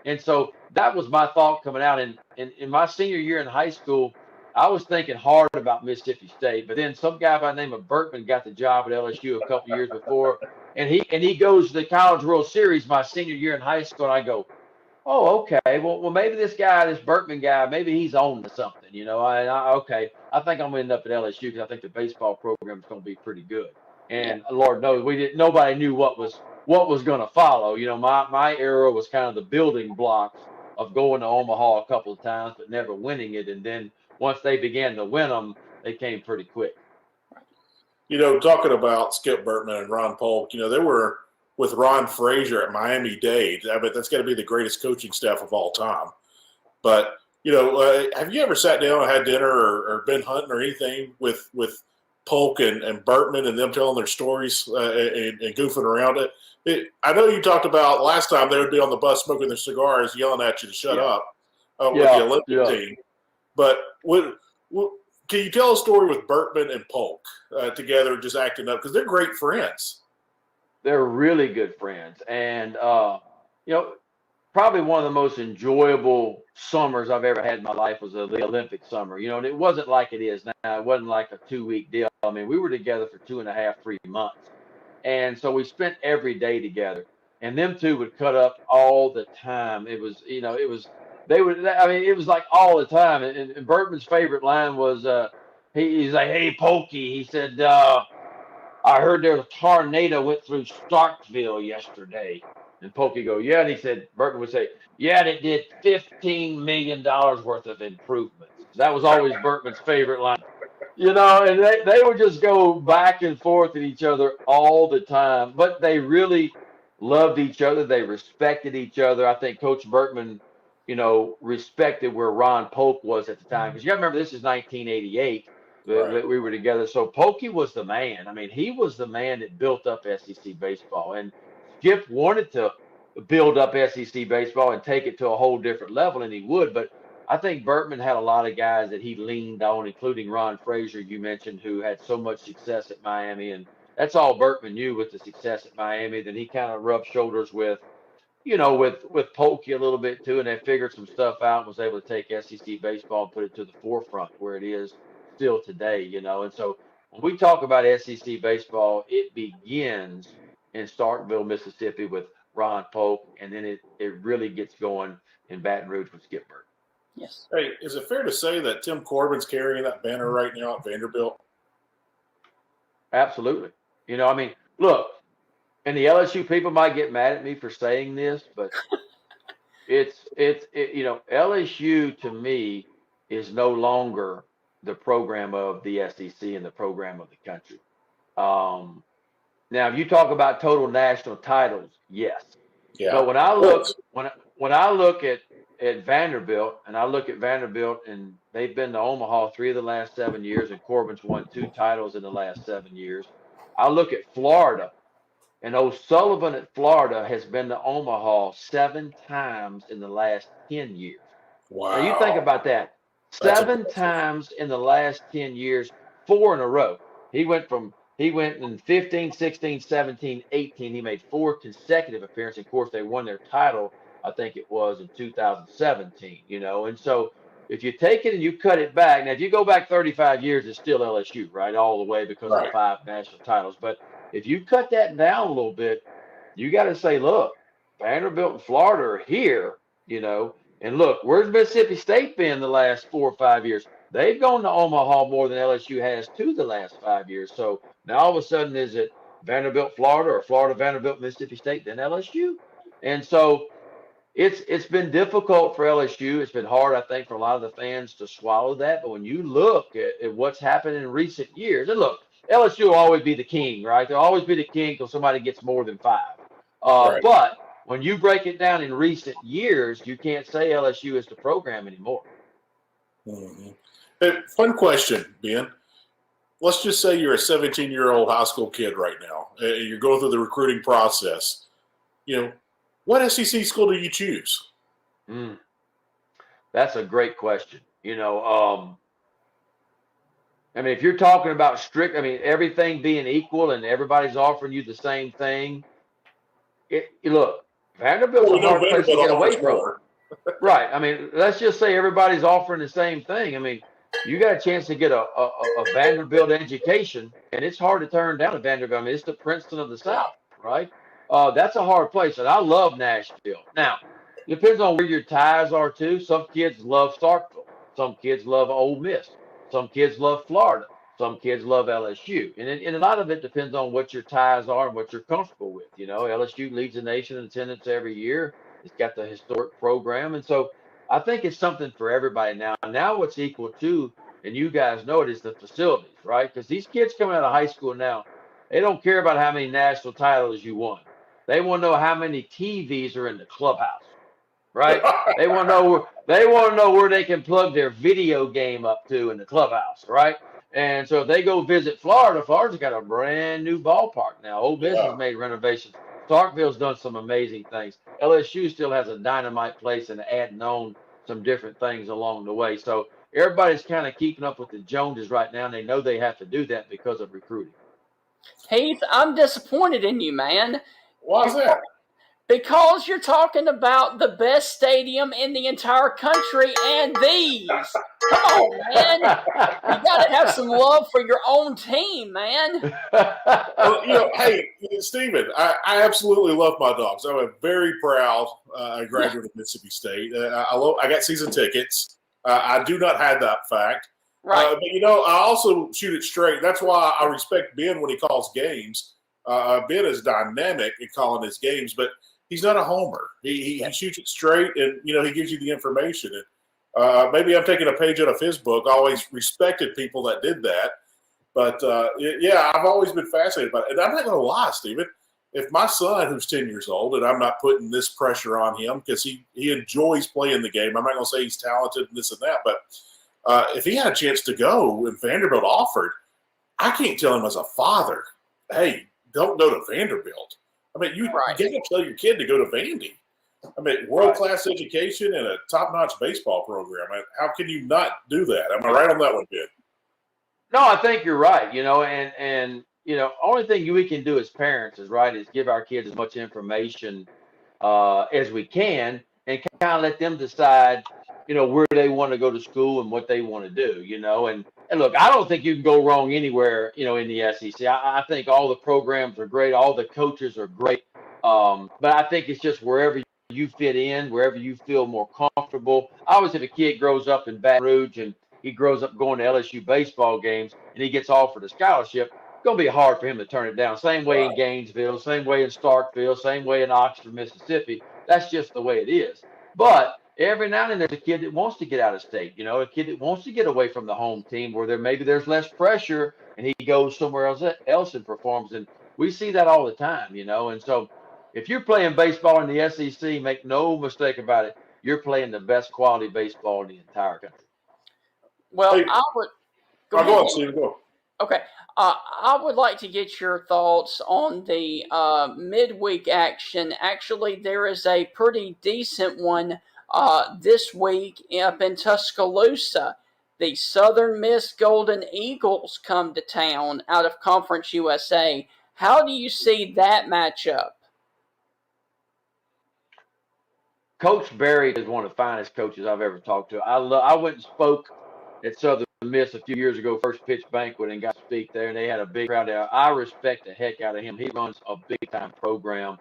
and so that was my thought coming out. And in my senior year in high school, I was thinking hard about Mississippi State, but then some guy by the name of Bertman got the job at LSU a couple years before, and he goes to the College World Series my senior year in high school, and I go, oh, okay, well maybe this Bertman guy, maybe he's on to something, okay, I think I'm going to end up at LSU because I think the baseball program is going to be pretty good. And Lord knows nobody knew what was what was going to follow. My era was kind of the building blocks of going to Omaha a couple of times, but never winning it. And then once they began to win them, they came pretty quick. Talking about Skip Bertman and Ron Polk, they were with Ron Frazier at Miami-Dade. I bet that's got to be the greatest coaching staff of all time. But, have you ever sat down and had dinner or been hunting or anything with Polk and Bertman and them telling their stories and goofing around it? I know you talked about last time they would be on the bus smoking their cigars, yelling at you to shut up with the Olympic team. But can you tell a story with Bertman and Polk together just acting up? Because they're great friends. They're really good friends. And, probably one of the most enjoyable summers I've ever had in my life was the Olympic summer. And it wasn't like it is now. It wasn't like a 2-week deal. I mean, we were together for 2.5, 3 months. And so we spent every day together. And them two would cut up all the time. It was like all the time. And Bertman's favorite line was, he's like, "Hey, Pokey," he said, "I heard there was a tornado went through Starkville yesterday." And Pokey go, "Yeah." And he said, Bertman would say, "Yeah, and it did $15 million worth of improvements." That was always Bertman's favorite line. And they would just go back and forth at each other all the time. But they really loved each other. They respected each other. I think Coach Bertman, respected where Ron Polk was at the time. Because you got to remember, this is 1988 that we were together. So Pokey was the man. I mean, he was the man that built up SEC baseball. And Skip wanted to build up SEC baseball and take it to a whole different level, and he would. But I think Bertman had a lot of guys that he leaned on, including Ron Frazier, you mentioned, who had so much success at Miami. And that's all Bertman knew with the success at Miami. Then he kind of rubbed shoulders with Polky a little bit too, and they figured some stuff out and was able to take SEC baseball and put it to the forefront where it is still today, And so when we talk about SEC baseball, it begins in Starkville, Mississippi with Ron Polk, and then it really gets going in Baton Rouge with Skip Bertman. Yes. Hey, is it fair to say that Tim Corbin's carrying that banner right now at Vanderbilt? Absolutely. Look, and the LSU people might get mad at me for saying this, but LSU to me is no longer the program of the SEC and the program of the country. Now, if you talk about total national titles, yes. Yeah. But when I look at Vanderbilt, and I look at Vanderbilt, and they've been to Omaha 3 of the last 7 years, and Corbin's won 2 titles in the last 7 years. I look at Florida, and O'Sullivan at Florida has been to Omaha 7 times in the last 10 years. Wow. Now, you think about that. 7 times in the last 10 years, 4 in a row. He went in 15, 16, 17, 18. He made 4 consecutive appearances. Of course, they won their title, I think it was in 2017, And so if you take it and you cut it back, now if you go back 35 years, it's still LSU, right? All the way because of 5 national titles. But if you cut that down a little bit, you got to say, look, Vanderbilt and Florida are here, And look, where's Mississippi State been the last 4 or 5 years? They've gone to Omaha more than LSU has too the last 5 years. So now all of a sudden, is it Vanderbilt, Florida, or Florida, Vanderbilt, Mississippi State, then LSU? And so it's been difficult for LSU. It's been hard, I think, for a lot of the fans to swallow that. But when you look at what's happened in recent years, and look, LSU will always be the king, right? They'll always be the king until somebody gets more than 5. But when you break it down in recent years, you can't say LSU is the program anymore. Mm-hmm. Hey, fun question, Ben. Let's just say you're a 17-year-old high school kid right now. You're going through the recruiting process. What SEC school do you choose? That's a great question. If you're talking about everything being equal and everybody's offering you the same thing, look, Vanderbilt's a hard place to get away from. Right. Let's just say everybody's offering the same thing. You got a chance to get a Vanderbilt education, and it's hard to turn down a Vanderbilt. It's the Princeton of the South, right? That's a hard place, and I love Nashville. Now, it depends on where your ties are, too. Some kids love Starkville. Some kids love Ole Miss. Some kids love Florida. Some kids love LSU, and a lot of it depends on what your ties are and what you're comfortable with. LSU leads the nation in attendance every year. It's got the historic program, and so I think it's something for everybody now. Now, what's equal to, and you guys know it, is the facilities, right? Because these kids coming out of high school now, they don't care about how many national titles you won. They want to know how many TVs are in the clubhouse, right? They want to know where they can plug their video game up to in the clubhouse, right? And so if they go visit Florida, Florida's got a brand new ballpark now. Ole Miss has made renovations. Starkville's done some amazing things. LSU still has a dynamite place and adding on some different things along the way. So everybody's kind of keeping up with the Joneses right now, and they know they have to do that because of recruiting. Heath, I'm disappointed in you, man. Why is that? Because you're talking about the best stadium in the entire country and these. Come on, man. You got to have some love for your own team, man. Well, hey, Stephen, I absolutely love my dogs. I'm very proud graduate of Mississippi State. I got season tickets. I do not have that fact. Right. But, I also shoot it straight. That's why I respect Ben when he calls games. Ben is dynamic in calling his games, but he's not a homer. He shoots it straight, and, he gives you the information. And maybe I'm taking a page out of his book. I always respected people that did that. But, I've always been fascinated by it. And I'm not going to lie, Stephen. If my son, who's 10 years old, and I'm not putting this pressure on him because he enjoys playing the game. I'm not going to say he's talented and this and that, but if he had a chance to go and Vanderbilt offered, I can't tell him as a father, hey, don't go to Vanderbilt. I mean, you got to tell your kid to go to Vandy. I mean, world-class education and a top-notch baseball program. How can you not do that? Am I right on that one, Ben? No, I think you're right. And only thing we can do as parents is give our kids as much information as we can and kind of let them decide, where they want to go to school and what they want to do, and look, I don't think you can go wrong anywhere, in the SEC. I think all the programs are great. All the coaches are great. But I think it's just wherever you fit in, wherever you feel more comfortable. Obviously, if a kid grows up in Baton Rouge and he grows up going to LSU baseball games and he gets offered a scholarship, it's going to be hard for him to turn it down. Same way in Gainesville, same way in Starkville, same way in Oxford, Mississippi. That's just the way it is. But every now and then there's a kid that wants to get out of state, a kid that wants to get away from the home team where there's less pressure and he goes somewhere else and performs. And we see that all the time, and so if you're playing baseball in the SEC, make no mistake about it, you're playing the best quality baseball in the entire country. Well, I would go on, Steve, go. Okay. I would like to get your thoughts on the midweek action. Actually, there is a pretty decent one this week up in Tuscaloosa. The Southern Miss Golden Eagles come to town out of Conference USA. How do you see that matchup? Coach Berry is one of the finest coaches I've ever talked to. I went and spoke at Southern Miss a few years ago, first pitch banquet, and got to speak there, and they had a big crowd there. I respect the heck out of him. He runs a big-time program.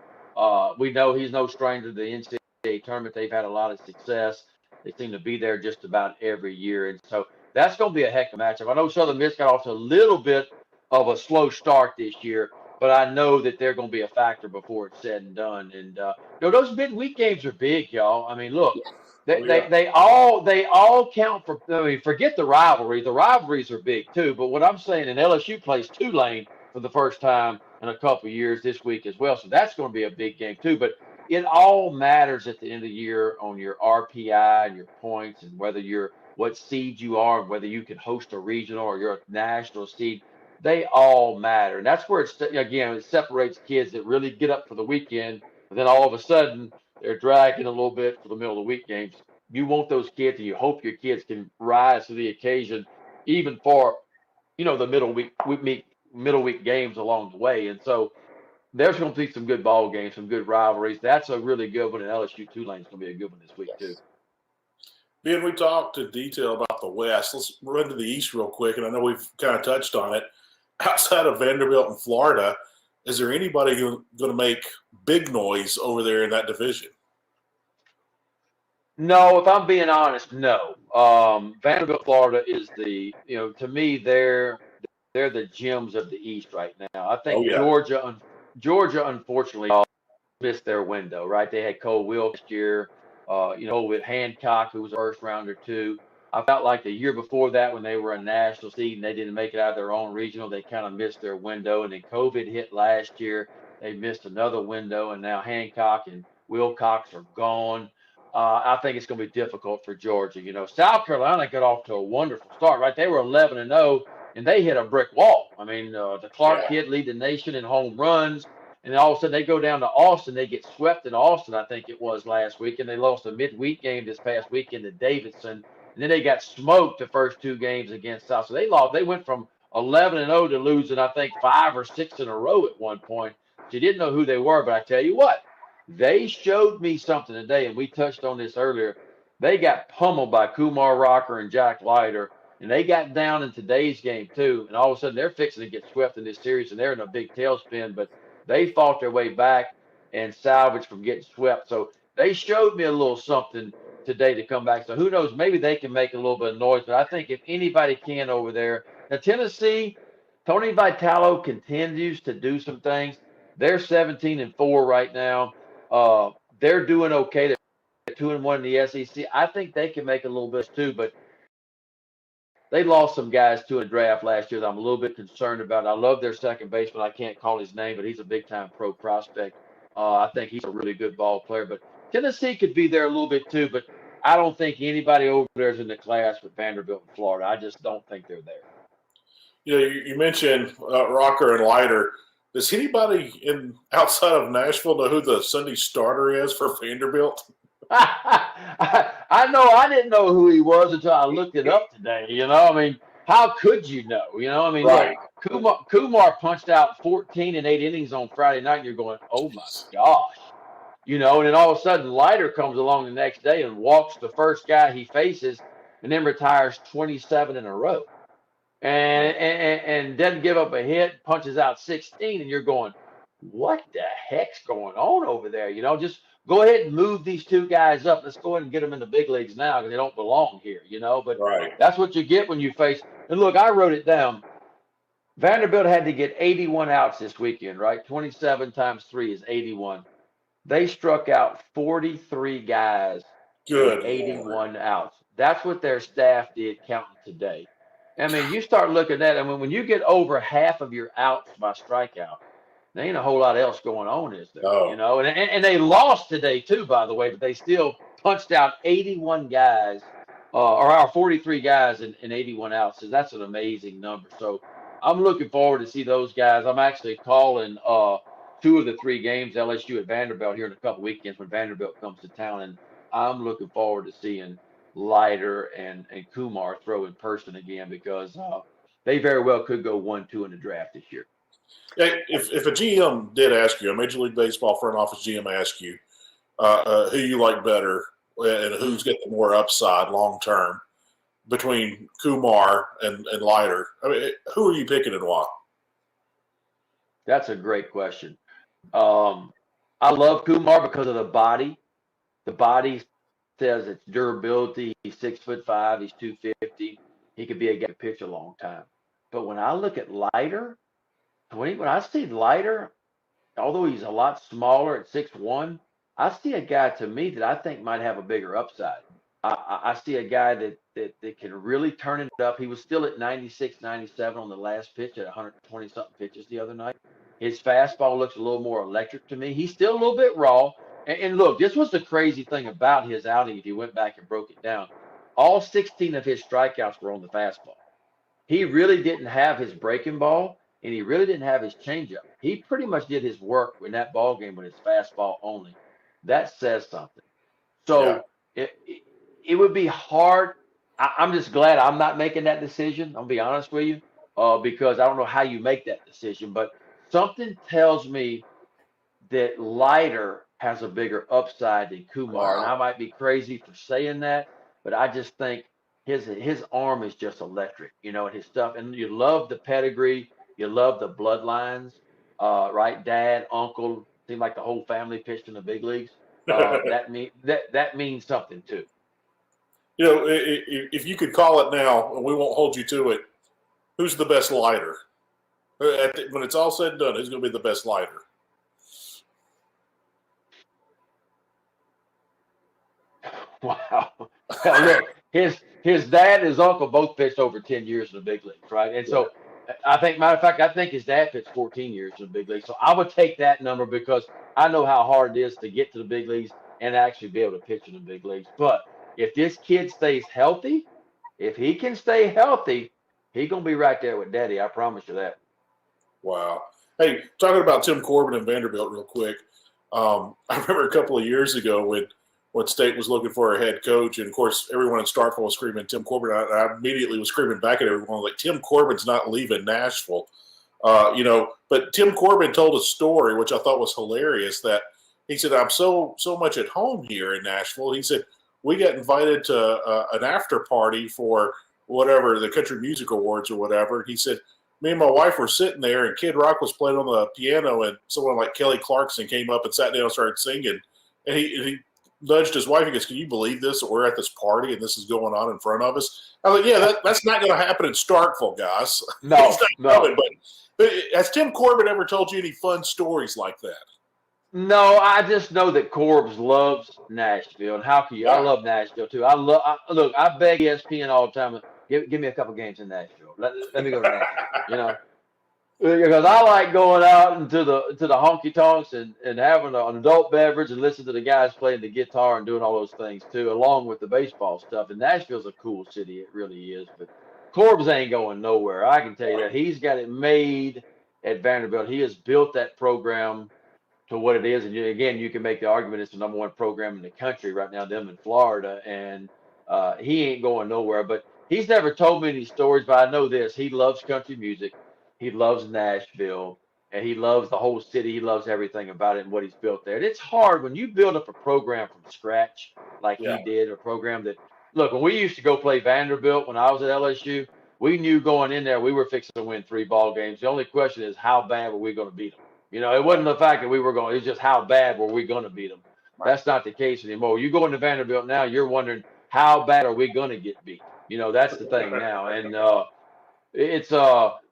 We know he's no stranger to the NCAA tournament. They've had a lot of success. They seem to be there just about every year, and so that's going to be a heck of a matchup. I know Southern Miss got off to a little bit of a slow start this year, but I know that they're going to be a factor before it's said and done. And those midweek games are big, y'all. I mean, look, they all count for. I mean, forget the rivalry. The rivalries are big too. But what I'm saying, and LSU plays Tulane for the first time in a couple of years this week as well, so that's going to be a big game too. But it all matters at the end of the year on your RPI and your points and what seed you are and whether you can host a regional or you're a national seed. They all matter. And that's where it separates kids that really get up for the weekend, but then all of a sudden they're dragging a little bit for the middle of the week games. You want those kids, and you hope your kids can rise to the occasion, even for, the middle week games along the way. And so there's going to be some good ball games, some good rivalries. That's a really good one, and LSU Tulane is going to be a good one this week too. Ben, we talked in detail about the West. Let's run to the East real quick, and I know we've kind of touched on it. Outside of Vanderbilt and Florida, is there anybody going to make big noise over there in that division? No, if I'm being honest, no. Vanderbilt, Florida is to me, they're they're the gems of the East right now. I Oh think yeah. Georgia, unfortunately, missed their window, right? They had Cole Wilkes last year, with Hancock, who was a first rounder too. I felt like the year before that, when they were a national seed and they didn't make it out of their own regional, they kind of missed their window. And then COVID hit last year. They missed another window, and now Hancock and Wilcox are gone. I think it's going to be difficult for Georgia. South Carolina got off to a wonderful start, right? They were 11-0, and they hit a brick wall. I mean, the Clark kid lead the nation in home runs. And then all of a sudden they go down to Austin. They get swept in Austin, I think it was last week. And they lost a midweek game this past weekend to Davidson. And then they got smoked the first two games against South. So they lost. They went from 11-0 to losing, I think, 5 or 6 in a row at one point. So you didn't know who they were. But I tell you what, they showed me something today. And we touched on this earlier. They got pummeled by Kumar Rocker and Jack Leiter. And they got down in today's game, too. And all of a sudden they're fixing to get swept in this series. And they're in a big tailspin. But they fought their way back and salvaged from getting swept. So they showed me a little something today to come back. So who knows? Maybe they can make a little bit of noise. But I think if anybody can over there, now Tennessee, Tony Vitalo continues to do some things. They're 17-4 right now. They're doing okay. They're 2-1 in the SEC. I think they can make a little bit too. But they lost some guys to a draft last year that I'm a little bit concerned about. I love their second baseman. I can't call his name, but he's a big-time pro prospect. I think he's a really good ball player. But Tennessee could be there a little bit too, but I don't think anybody over there is in the class with Vanderbilt and Florida. I just don't think they're there. You mentioned Rocker and Leiter. Does anybody outside of Nashville know who the Sunday starter is for Vanderbilt? I know I didn't know who he was until I looked it up today. I mean, how could you know? I mean, right. Look, Kumar punched out 14 in 8 innings on Friday night, and you're going, oh my gosh. And then all of a sudden Leiter comes along the next day and walks the first guy he faces and then retires 27 in a row. And doesn't give up a hit, punches out 16, and you're going, what the heck's going on over there? Just go ahead and move these two guys up. Let's go ahead and get them in the big leagues now because they don't belong here, But right. That's what you get when you face. And look, I wrote it down. Vanderbilt had to get 81 outs this weekend, right? 27 times 3 is 81. They struck out 43 guys with 81 outs. That's what their staff did counting today. I mean, you start looking at it. I mean, when you get over half of your outs by strikeout, there ain't a whole lot else going on, is there? Oh. And they lost today too, by the way, but they still punched out 81 guys, or 43 guys in 81 outs. So that's an amazing number. So I'm looking forward to see those guys. I'm actually calling 2 of the 3 games, LSU at Vanderbilt, here in a couple weekends when Vanderbilt comes to town, and I'm looking forward to seeing Leiter and Kumar throw in person again because they very well could go 1-2 in the draft this year. If a GM did ask you, a Major League Baseball front office GM asked you who you like better and who's got the more upside long term between Kumar and Leiter, I mean, who are you picking and why? That's a great question. I love Kumar because of the body. The body says it's durability. He's 6'5", he's 250. He could be a guy to pitch a long time. But when I look at Leiter, when I see Leiter, although he's a lot smaller at 6'1", I see a guy to me that I think might have a bigger upside. I see a guy that can really turn it up. He was still at 96, 97 on the last pitch at 120-something pitches the other night. His fastball looks a little more electric to me. He's still a little bit raw. And look, this was the crazy thing about his outing if you went back and broke it down. All 16 of his strikeouts were on the fastball. He really didn't have his breaking ball, and he really didn't have his changeup. He pretty much did his work in that ball game with his fastball only. That says something. So it would be hard. I'm just glad I'm not making that decision. I'll be honest with you, because I don't know how you make that decision. But something tells me that Leiter has a bigger upside than Kumar. And I might be crazy for saying that, but I just think his arm is just electric, and his stuff. And you love the pedigree. You love the bloodlines, right? Dad, uncle, seemed like the whole family pitched in the big leagues. That means something too. If you could call it now, and we won't hold you to it, Who's the best lighter? When it's all said and done, who's going to be the best lighter? Wow. Look, his dad and his uncle both pitched over 10 years in the big leagues, right? And so I think, matter of fact, I think his dad pitched 14 years in the big leagues. So I would take that number because I know how hard it is to get to the big leagues and actually be able to pitch in the big leagues. But if this kid stays healthy, if he can stay healthy, he's going to be right there with Daddy. I promise you that. Wow. Hey, talking about Tim Corbin and Vanderbilt real quick. I remember a couple of years ago when State was looking for a head coach, and of course everyone in Starkville was screaming Tim Corbin. I immediately was screaming back at everyone like, Tim Corbin's not leaving Nashville. But Tim Corbin told a story which I thought was hilarious. That he said, I'm so much at home here in Nashville. He said, we got invited to an after party for whatever, the Country Music Awards or whatever. He said, me and my wife were sitting there, and Kid Rock was playing on the piano, and someone like Kelly Clarkson came up and sat down and started singing. And he nudged his wife and goes, can you believe this? We're at this party, and this is going on in front of us. I was like, yeah, that's not going to happen in Starkville, guys. No, no. But has Tim Corbin ever told you any fun stories like that? No, I just know that Corbs loves Nashville, and how can you? I love Nashville too. Look. I beg ESPN all the time. Give me a couple games in Nashville. Let me go to Nashville. Because I like going out into the honky tonks and having an adult beverage and listening to the guys playing the guitar and doing all those things too, along with the baseball stuff. And Nashville's a cool city, it really is. But Corbs ain't going nowhere. I can tell you that. He's got it made at Vanderbilt. He has built that program to what it is. And again, you can make the argument it's the number one program in the country right now, them in Florida, and he ain't going nowhere. But he's never told me any stories, but I know this. He loves country music. He loves Nashville, and he loves the whole city. He loves everything about it and what he's built there. And it's hard when you build up a program from scratch like he did, a program that, look, when we used to go play Vanderbilt when I was at LSU, we knew going in there we were fixing to win 3 ball games. The only question is how bad were we going to beat them? It wasn't the fact that we were going. It was just how bad were we going to beat them. That's not the case anymore. You go into Vanderbilt now, you're wondering how bad are we going to get beat? That's the thing now, and it's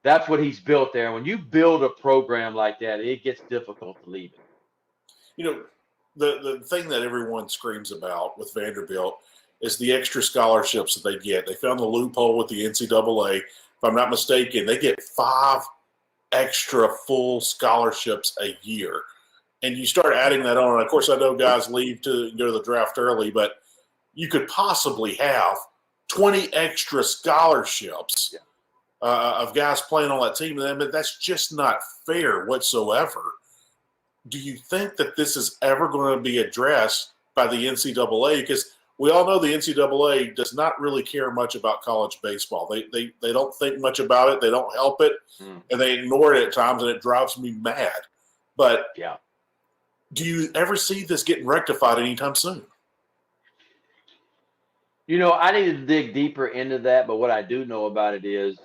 that's what he's built there. When you build a program like that, it gets difficult to leave it. The thing that everyone screams about with Vanderbilt is the extra scholarships that they get. They found the loophole with the NCAA. If I'm not mistaken, they get 5 extra full scholarships a year. And you start adding that on. And of course, I know guys leave to go to the draft early, but you could possibly have 20 extra scholarships of guys playing on that team. And that's just not fair whatsoever. Do you think that this is ever going to be addressed by the NCAA? Because we all know the NCAA does not really care much about college baseball. They don't think much about it. They don't help it, and they ignore it at times, and it drives me mad. But do you ever see this getting rectified anytime soon? I need to dig deeper into that, but what I do know about it is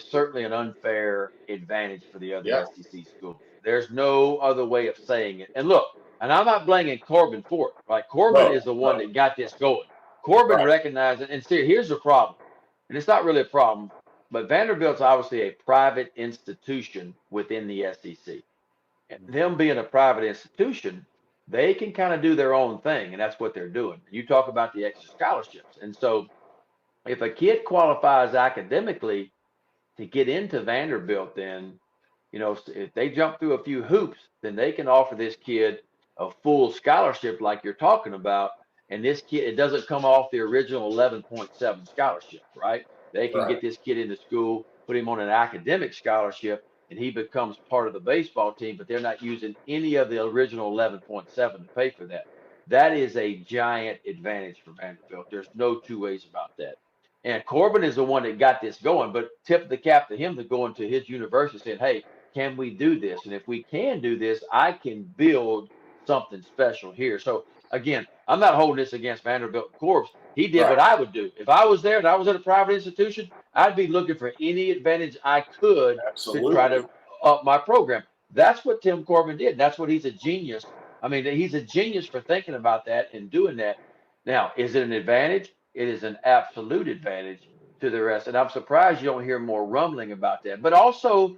certainly an unfair advantage for the other SEC schools. There's no other way of saying it. And look, and I'm not blaming Corbin for it, right? Corbin is the one that got this going. Corbin recognized it. And see, here's the problem. And it's not really a problem, but Vanderbilt's obviously a private institution within the SEC. And them being a private institution, they can kind of do their own thing, and that's what they're doing. You talk about the extra scholarships. And so if a kid qualifies academically to get into Vanderbilt, then, if they jump through a few hoops, then they can offer this kid a full scholarship like you're talking about. And this kid, it doesn't come off the original 11.7 scholarship, right? They can get this kid into school, put him on an academic scholarship, and he becomes part of the baseball team, but they're not using any of the original 11.7 to pay for that. That is a giant advantage for Vanderbilt. There's no two ways about that. And Corbin is the one that got this going, but tip the cap to him to go into his university saying, hey, can we do this? And if we can do this, I can build something special here. So again, I'm not holding this against Vanderbilt Corbs. He did what I would do. If I was there and I was at a private institution, I'd be looking for any advantage I could to try to up my program. That's what Tim Corbin did. That's what he's a genius. I mean, he's a genius for thinking about that and doing that. Now, is it an advantage? It is an absolute advantage. to the rest. And I'm surprised you don't hear more rumbling about that. But also,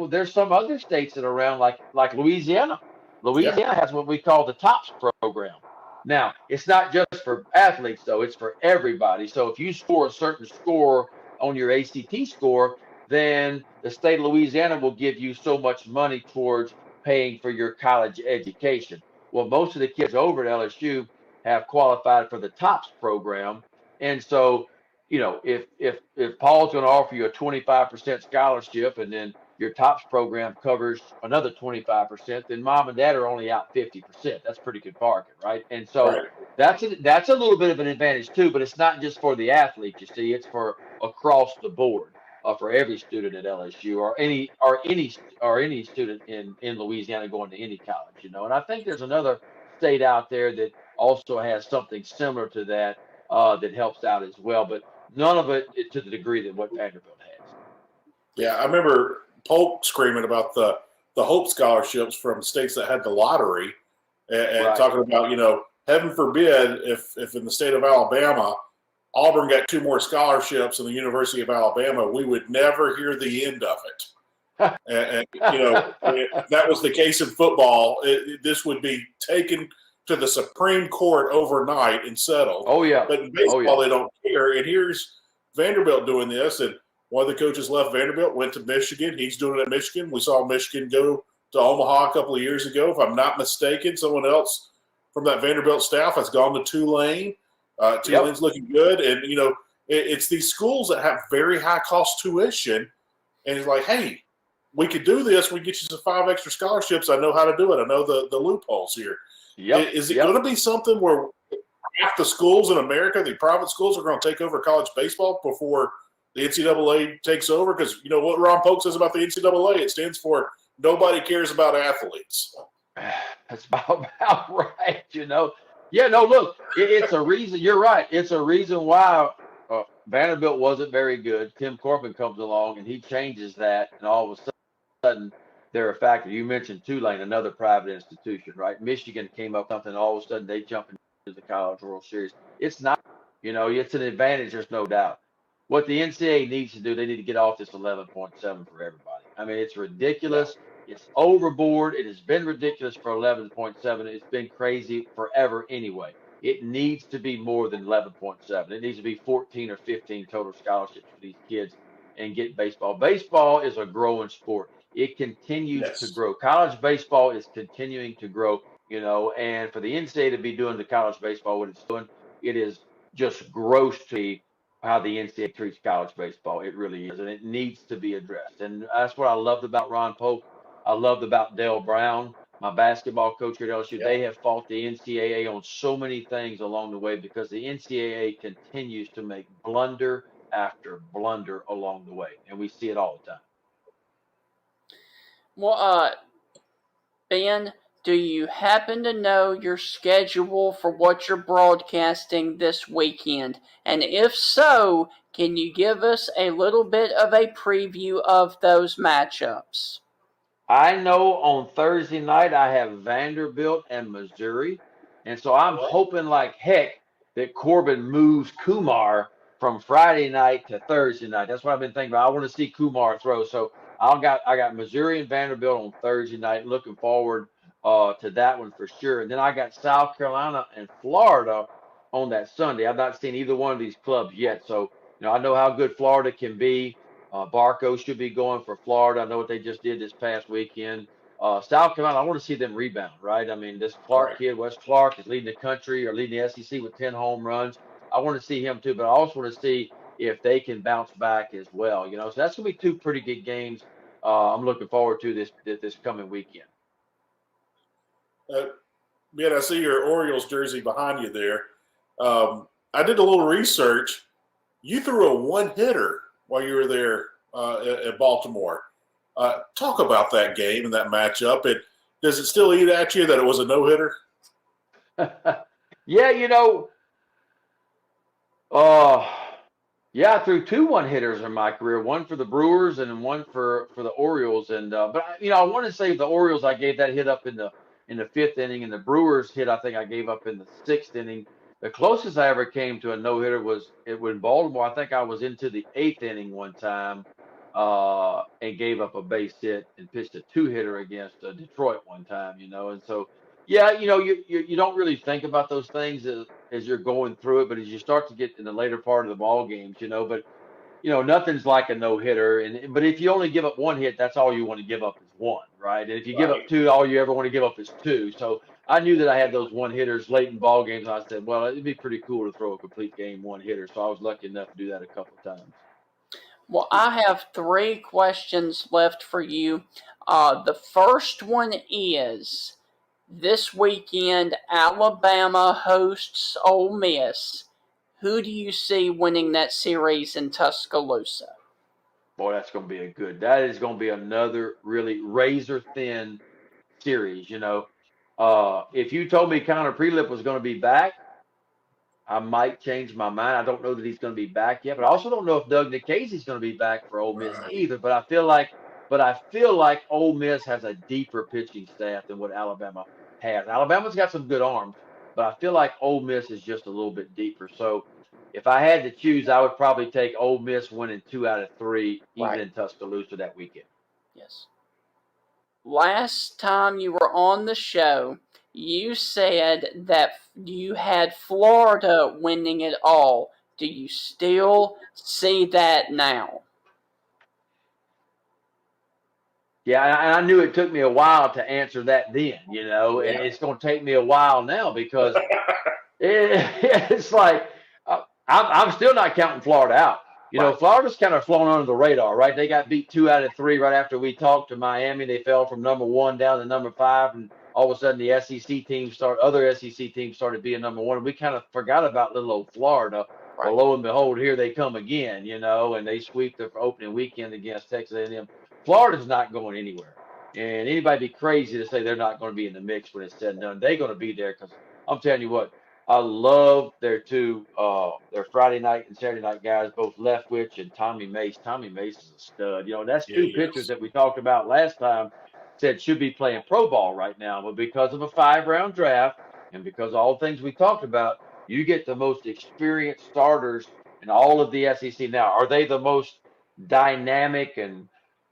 there's some other states that are around, like Louisiana. Yeah. Louisiana has what we call the TOPS program. Now, it's not just for athletes, though. It's for everybody. So if you score a certain score on your ACT score, then the state of Louisiana will give you so much money towards paying for your college education. Well, most of the kids over at LSU have qualified for the TOPS program. And so, if Paul's going to offer you a 25% scholarship and then your TOPS program covers another 25%, then mom and dad are only out 50%. That's a pretty good bargain, right? And so Right. that's a little bit of an advantage too, but it's not just for the athlete, you see, it's for across the board. For every student at LSU or any student in Louisiana going to any college, and I think there's another state out there that also has something similar to that that helps out as well, but none of it to the degree that what Vanderbilt has. Yeah, I remember Polk screaming about the Hope scholarships from states that had the lottery, and Right. talking about, heaven forbid if in the state of Alabama, Auburn got 2 more scholarships in the University of Alabama, we would never hear the end of it. and if that was the case in football, this would be taken to the Supreme Court overnight and settled. Oh yeah. But in baseball, they don't care. And here's Vanderbilt doing this, and one of the coaches left Vanderbilt, went to Michigan. He's doing it at Michigan. We saw Michigan go to Omaha a couple of years ago. If I'm not mistaken, someone else from that Vanderbilt staff has gone to Tulane. Tulane's looking good. And, it's these schools that have very high-cost tuition. And it's like, hey, we could do this. We get you some 5 extra scholarships. I know how to do it. I know the loopholes here. Yep. Is it going to be something where half the schools in America, the private schools, are going to take over college baseball before the NCAA takes over? Because you know what Ron Polk says about the NCAA? It stands for nobody cares about athletes. That's about right, Yeah, no, look, it's a reason. You're right. It's a reason why Vanderbilt wasn't very good. Tim Corbin comes along and he changes that, and all of a sudden they're a factor. You mentioned Tulane, another private institution, right? Michigan came up with something, and all of a sudden they jump into the College World Series. It's not, it's an advantage. There's no doubt. What the NCAA needs to do, they need to get off this 11.7 for everybody. I mean, it's ridiculous. It's overboard. It has been ridiculous for 11.7. It's been crazy forever anyway. It needs to be more than 11.7. It needs to be 14 or 15 total scholarships for these kids and get baseball. Baseball is a growing sport. It continues to grow. College baseball is continuing to grow, and for the NCAA to be doing the college baseball, what it's doing, it is just gross to me how the NCAA treats college baseball. It really is, and it needs to be addressed. And that's what I loved about Ron Polk. I loved about Dale Brown, my basketball coach here at LSU. They have fought the NCAA on so many things along the way because the NCAA continues to make blunder after blunder along the way, and we see it all the time. Well, Ben, do you happen to know your schedule for what you're broadcasting this weekend? And if so, can you give us a little bit of a preview of those matchups? I know on Thursday night I have Vanderbilt and Missouri, and so I'm hoping like heck that Corbin moves Kumar from Friday night to Thursday night. That's what I've been thinking about. I want to see Kumar throw. So I got Missouri and Vanderbilt on Thursday night. Looking forward to that one for sure. And then I got South Carolina and Florida on that Sunday. I've not seen either one of these clubs yet, so I know how good Florida can be. Barco should be going for Florida. I know what they just did this past weekend. South Carolina, I want to see them rebound, right? I mean, this Clark kid, Wes Clark, is leading the country or leading the SEC with 10 home runs. I want to see him too, but I also want to see if they can bounce back as well. So that's going to be 2 pretty good games. I'm looking forward to this coming weekend. Ben, I see your Orioles jersey behind you there. I did a little research. You threw a 1-hitter while you were there at Baltimore. Talk about that game and that matchup. Does it still eat at you that it was a no-hitter? Yeah, I threw 2 1-hitters in my career, one for the Brewers and one for the Orioles. And but I want to say the Orioles, I gave that hit up in the 5th inning, and the Brewers hit I think I gave up in the 6th inning. The closest I ever came to a no-hitter was in Baltimore. I think I was into the 8th inning one time and gave up a base hit and pitched a 2-hitter against Detroit one time, And so, yeah, you don't really think about those things as you're going through it, but as you start to get in the later part of the ball games, but nothing's like a no hitter. But if you only give up one hit, that's all you want to give up is one, right? And if you give up two, all you ever want to give up is two. So I knew that I had those one hitters late in ball games. And I said, well, it'd be pretty cool to throw a complete game one hitter. So I was lucky enough to do that a couple of times. Well, I have 3 questions left for you. The first one is, this weekend, Alabama hosts Ole Miss. Who do you see winning that series in Tuscaloosa? Boy, that is going to be another really razor-thin series, If you told me Connor Prelip was going to be back, I might change my mind. I don't know that he's going to be back yet, but I also don't know if Doug Nikhazy's going to be back for Ole Miss either. But I feel like Ole Miss has a deeper pitching staff than what Alabama has. Alabama's got some good arms, but I feel like Ole Miss is just a little bit deeper. So if I had to choose, I would probably take Ole Miss winning 2 out of 3, even in Tuscaloosa that weekend. Yes. Last time you were on the show, you said that you had Florida winning it all. Do you still see that now? Yeah, and I knew it took me a while to answer that then, and it's going to take me a while now because it's like I'm still not counting Florida out. Florida's kind of flown under the radar, right? They got beat 2 out of 3 right after we talked to Miami. They fell from number 1 down to number 5, and all of a sudden the other SEC teams started being number 1, and we kind of forgot about little old Florida. Right. Well, lo and behold, here they come again, and they sweep the opening weekend against Texas A&M. Florida's not going anywhere, and anybody be crazy to say they're not going to be in the mix when it's said and done. They're going to be there because I'm telling you what. I love their 2 their Friday night and Saturday night guys, both Leftwich and Tommy Mace. Tommy Mace is a stud. That's 2 pitchers that we talked about last time said should be playing pro ball right now. But because of a 5-round draft and because of all the things we talked about, you get the most experienced starters in all of the SEC. Now, are they the most dynamic and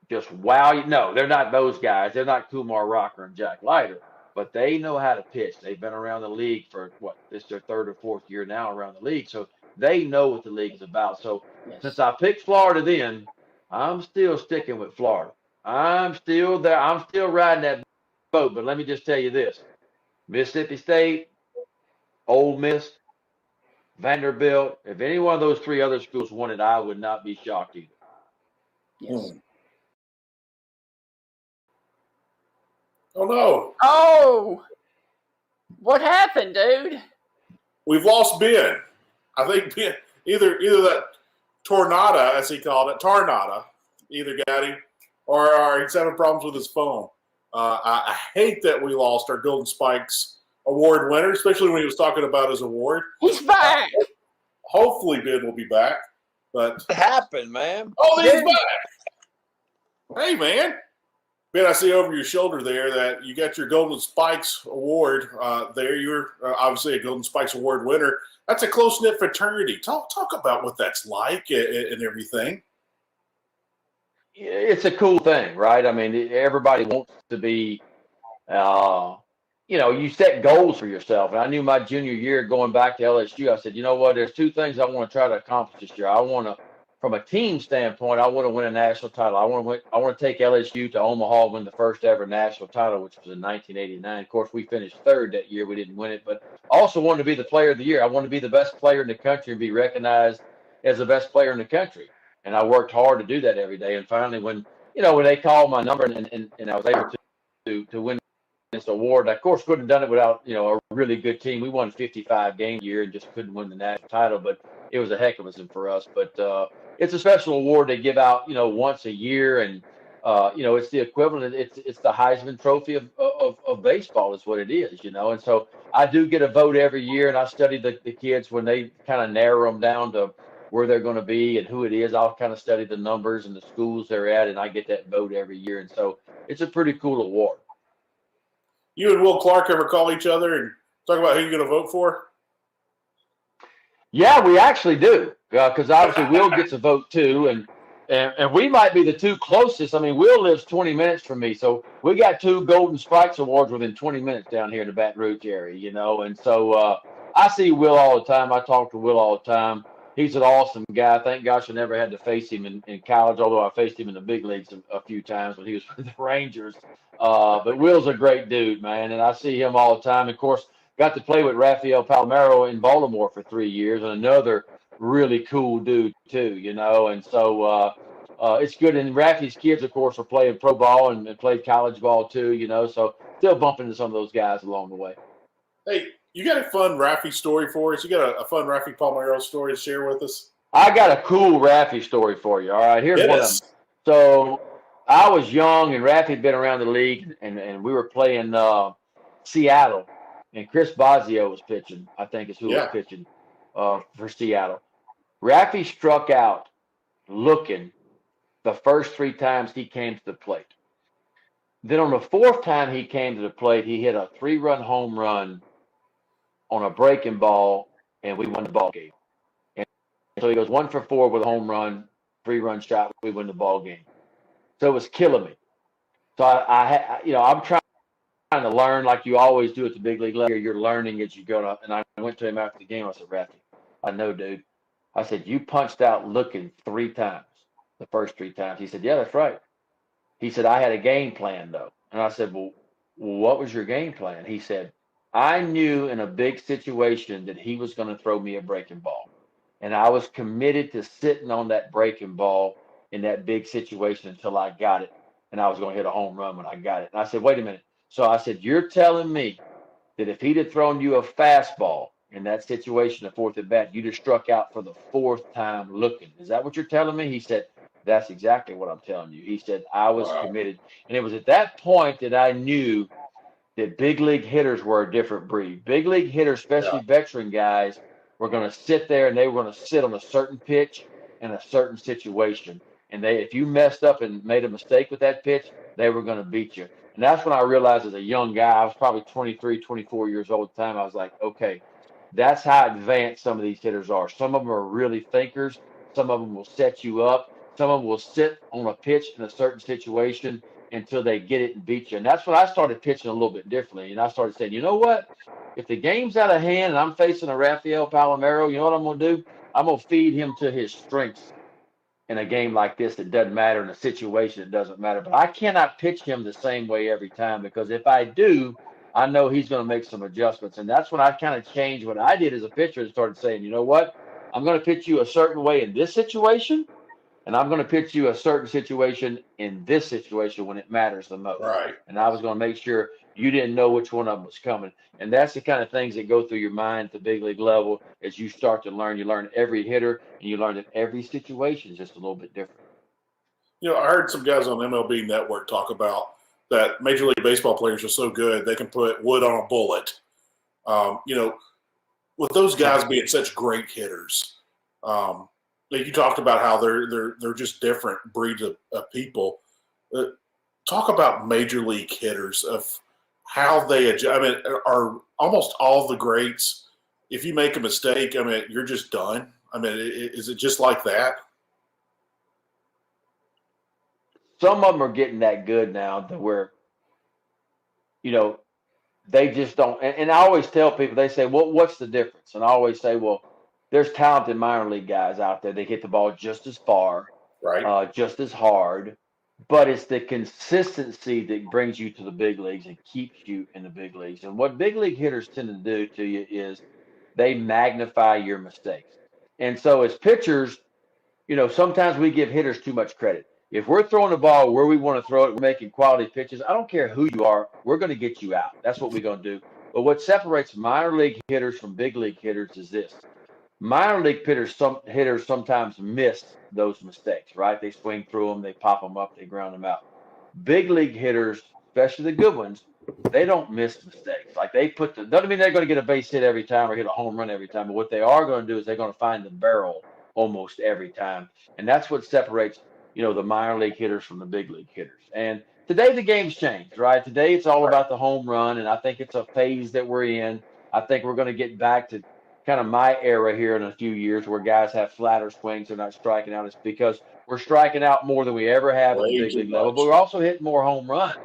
just wow? No, they're not those guys. They're not Kumar Rocker and Jack Leiter. But they know how to pitch. They've been around the league for this is their 3rd or 4th year now around the league. So they know what the league is about. So since I picked Florida then, I'm still sticking with Florida. I'm still there. I'm still riding that boat. But let me just tell you this. Mississippi State, Ole Miss, Vanderbilt, if any one of those 3 other schools won it, I would not be shocked either. Yes. Oh, no. Oh! What happened, dude? We've lost Ben. I think Ben, either that Tornado, as he called it, Tornado, either got him or he's having problems with his phone. I hate that we lost our Golden Spikes award winner, especially when he was talking about his award. He's back! Hopefully Ben will be back. But what happened, man? Oh, he's back! Hey, man. Ben, I see over your shoulder there that you got your Golden Spikes Award there. You're obviously a Golden Spikes Award winner. That's a close-knit fraternity. Talk about what that's like and everything. It's a cool thing, right? I mean, everybody wants to be, you set goals for yourself. And I knew my junior year going back to LSU, I said, you know what, there's 2 things I want to try to accomplish this year. I want to, from a team standpoint, I want to win a national title. I want to take LSU to Omaha, win the first ever national title, which was in 1989. Of course, we finished 3rd that year. We didn't win it, but I also wanted to be the player of the year. I wanted to be the best player in the country and be recognized as the best player in the country. And I worked hard to do that every day. And finally, when they called my number and I was able to win this award, I, of course, couldn't have done it without, a really good team. We won 55 games a year and just couldn't win the national title, but it was a heck of a thing for us. But it's a special award they give out, once a year. And, it's the equivalent. It's the Heisman Trophy of baseball is what it is, And so I do get a vote every year, and I study the kids when they kind of narrow them down to where they're going to be and who it is. I'll kind of study the numbers and the schools they're at, and I get that vote every year. And so it's a pretty cool award. You and Will Clark ever call each other and talk about who you're going to vote for? Yeah, we actually do, because obviously Will gets a vote too, and we might be the two closest. I mean, Will lives 20 minutes from me, so we got two Golden Spikes awards within 20 minutes down here in the Baton Rouge area, and so I see Will all the time. I talk to Will all the time. He's an awesome guy. Thank gosh I never had to face him in college, although I faced him in the big leagues a few times when he was with the Rangers. But Will's a great dude, man, and I see him all the time. Of course, got to play with Rafael Palmeiro in Baltimore for 3 years, and another really cool dude too. And so it's good. And Rafi's kids, of course, are playing pro ball and played college ball too. So still bumping into some of those guys along the way. Hey, you got a fun Rafi story for us? You got a fun Rafi Palmeiro story to share with us? I got a cool Rafi story for you. All right, here's one of them. So I was young, and Rafi had been around the league, and we were playing Seattle, and Chris Bosio was pitching. I think is who was pitching for Seattle. Rafi struck out looking the first 3 times he came to the plate. Then on the 4th time he came to the plate, he hit a 3-run home run on a breaking ball, and we won the ball game. And so he goes 1 for 4 with a home run, 3-run shot. We win the ball game. So it was killing me. So I'm trying to learn like you always do at the big league level. You're learning as you go up. And I went to him after the game. I said, Rafi, I know, dude. I said, you punched out looking 3 times, the first 3 times. He said, yeah, that's right. He said, I had a game plan, though. And I said, well, what was your game plan? He said, I knew in a big situation that he was going to throw me a breaking ball. And I was committed to sitting on that breaking ball in that big situation until I got it. And I was going to hit a home run when I got it. And I said, wait a minute. So I said, you're telling me that if he'd have thrown you a fastball in that situation, the 4th at bat, you'd have struck out for the 4th time looking. Is that what you're telling me? He said, that's exactly what I'm telling you. He said, I was committed. And it was at that point that I knew that big league hitters were a different breed. Big league hitters, especially veteran guys, were going to sit there and they were going to sit on a certain pitch in a certain situation. And if you messed up and made a mistake with that pitch, they were going to beat you. And that's when I realized as a young guy, I was probably 23, 24 years old at the time, I was like, okay, that's how advanced some of these hitters are. Some of them are really thinkers. Some of them will set you up. Some of them will sit on a pitch in a certain situation until they get it and beat you. And that's when I started pitching a little bit differently. And I started saying, you know what? If the game's out of hand and I'm facing a Rafael Palmeiro, you know what I'm going to do? I'm going to feed him to his strengths in a game like this. It doesn't matter. In a situation, it doesn't matter. But I cannot pitch him the same way every time, because if I do, I know he's going to make some adjustments. And that's when I kind of changed what I did as a pitcher and started saying, you know what? I'm going to pitch you a certain way in this situation, and I'm going to pitch you a certain situation in this situation when it matters the most. Right. And I was going to make sure you didn't know which one of them was coming. And that's the kind of things that go through your mind at the big league level as you start to learn. You learn every hitter, and you learn that every situation is just a little bit different. I heard some guys on MLB Network talk about that Major League Baseball players are so good they can put wood on a bullet. With those guys being such great hitters, like you talked about how they're just different breeds of people. Talk about Major League hitters of how they adjust. I mean, are almost all the greats, if you make a mistake, I mean, you're just done. I mean, is it just like that? Some of them are getting that good now that where, they just don't. And I always tell people, they say, well, what's the difference? And I always say, well, there's talented minor league guys out there. They hit the ball just as far, right, just as hard, but it's the consistency that brings you to the big leagues and keeps you in the big leagues. And what big league hitters tend to do to you is they magnify your mistakes. And so as pitchers, sometimes we give hitters too much credit. If we're throwing the ball where we want to throw it, we're making quality pitches, I don't care who you are, we're going to get you out. That's what we're going to do. But what separates minor league hitters from big league hitters is this. Minor league hitters sometimes miss those mistakes, right? They swing through them, they pop them up, they ground them out. Big league hitters, especially the good ones, they don't miss mistakes. Like doesn't mean they're going to get a base hit every time or hit a home run every time. But what they are going to do is they're going to find the barrel almost every time. And that's what separates, the minor league hitters from the big league hitters. And today the game's changed, right? Today it's all about the home run. And I think it's a phase that we're in. I think we're going to get back to kind of my era here in a few years where guys have flatter swings, they're not striking out. It's because we're striking out more than we ever have at the Way big too league level, but much. we're also hitting more home runs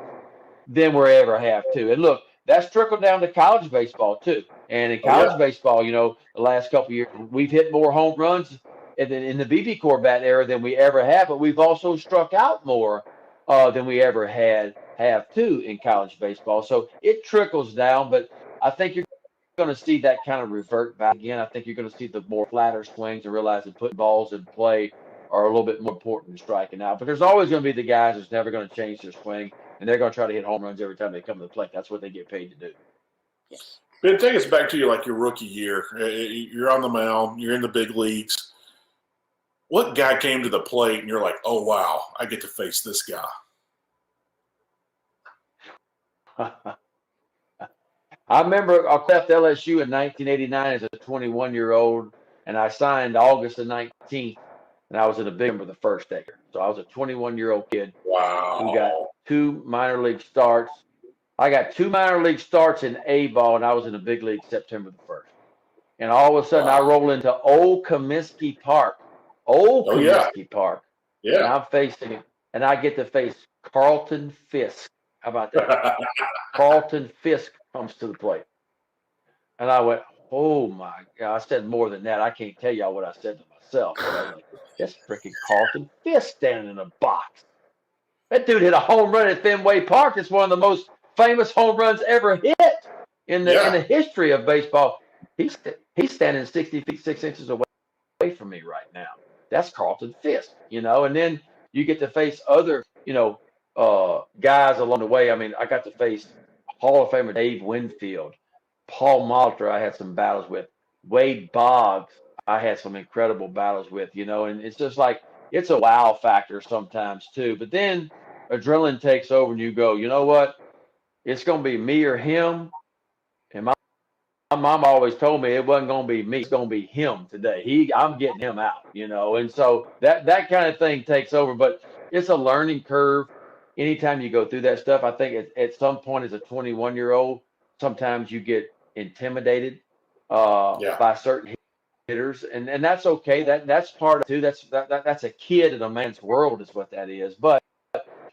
than we ever have too. And look, that's trickled down to college baseball too. And in Oh, yeah. college baseball, the last couple of years, we've hit more home runs in the BB Corbat era than we ever have, but we've also struck out more than we ever have too in college baseball. So it trickles down, but I think you're going to see that kind of revert back again. I think you're going to see the more flatter swings and realize that putting balls in play are a little bit more important than striking out. But there's always going to be the guys that's never going to change their swing, and they're going to try to hit home runs every time they come to the plate. That's what they get paid to do. Yes. Ben, take us back to your rookie year. You're on the mound. You're in the big leagues. What guy came to the plate and you're like, oh, wow, I get to face this guy? I remember I left LSU in 1989 as a 21-year-old, and I signed August the 19th, and I was in a big number the first day. So I was a 21-year-old kid Wow. who got 2 minor league starts. I got 2 minor league starts in A-ball, and I was in the big league September the 1st. And all of a sudden, I roll into Old Comiskey Park. Park. Yeah. And I'm facing, and I get to face Carlton Fisk. How about that? Carlton Fisk comes to the plate. And I went, oh my God. I said more than that. I can't tell y'all what I said to myself. But I was like, that's freaking Carlton Fisk standing in a box. That dude hit a home run at Fenway Park. It's one of the most famous home runs ever hit in the history of baseball. He's standing 60 feet 6 inches away from me right now. That's Carlton Fisk, and then you get to face other, guys along the way. I mean, I got to face Hall of Famer Dave Winfield, Paul Molitor I had some battles with, Wade Boggs I had some incredible battles with, and it's just like, it's a wow factor sometimes too. But then adrenaline takes over and you go, you know what? It's going to be me or him. And my mom always told me it wasn't going to be me. It's going to be him today. I'm getting him out, and so that kind of thing takes over. But it's a learning curve. Anytime you go through that stuff, I think at some point as a 21-year-old, sometimes you get intimidated by certain hitters, and that's okay. That's part of it too. That's a kid in a man's world is what that is. But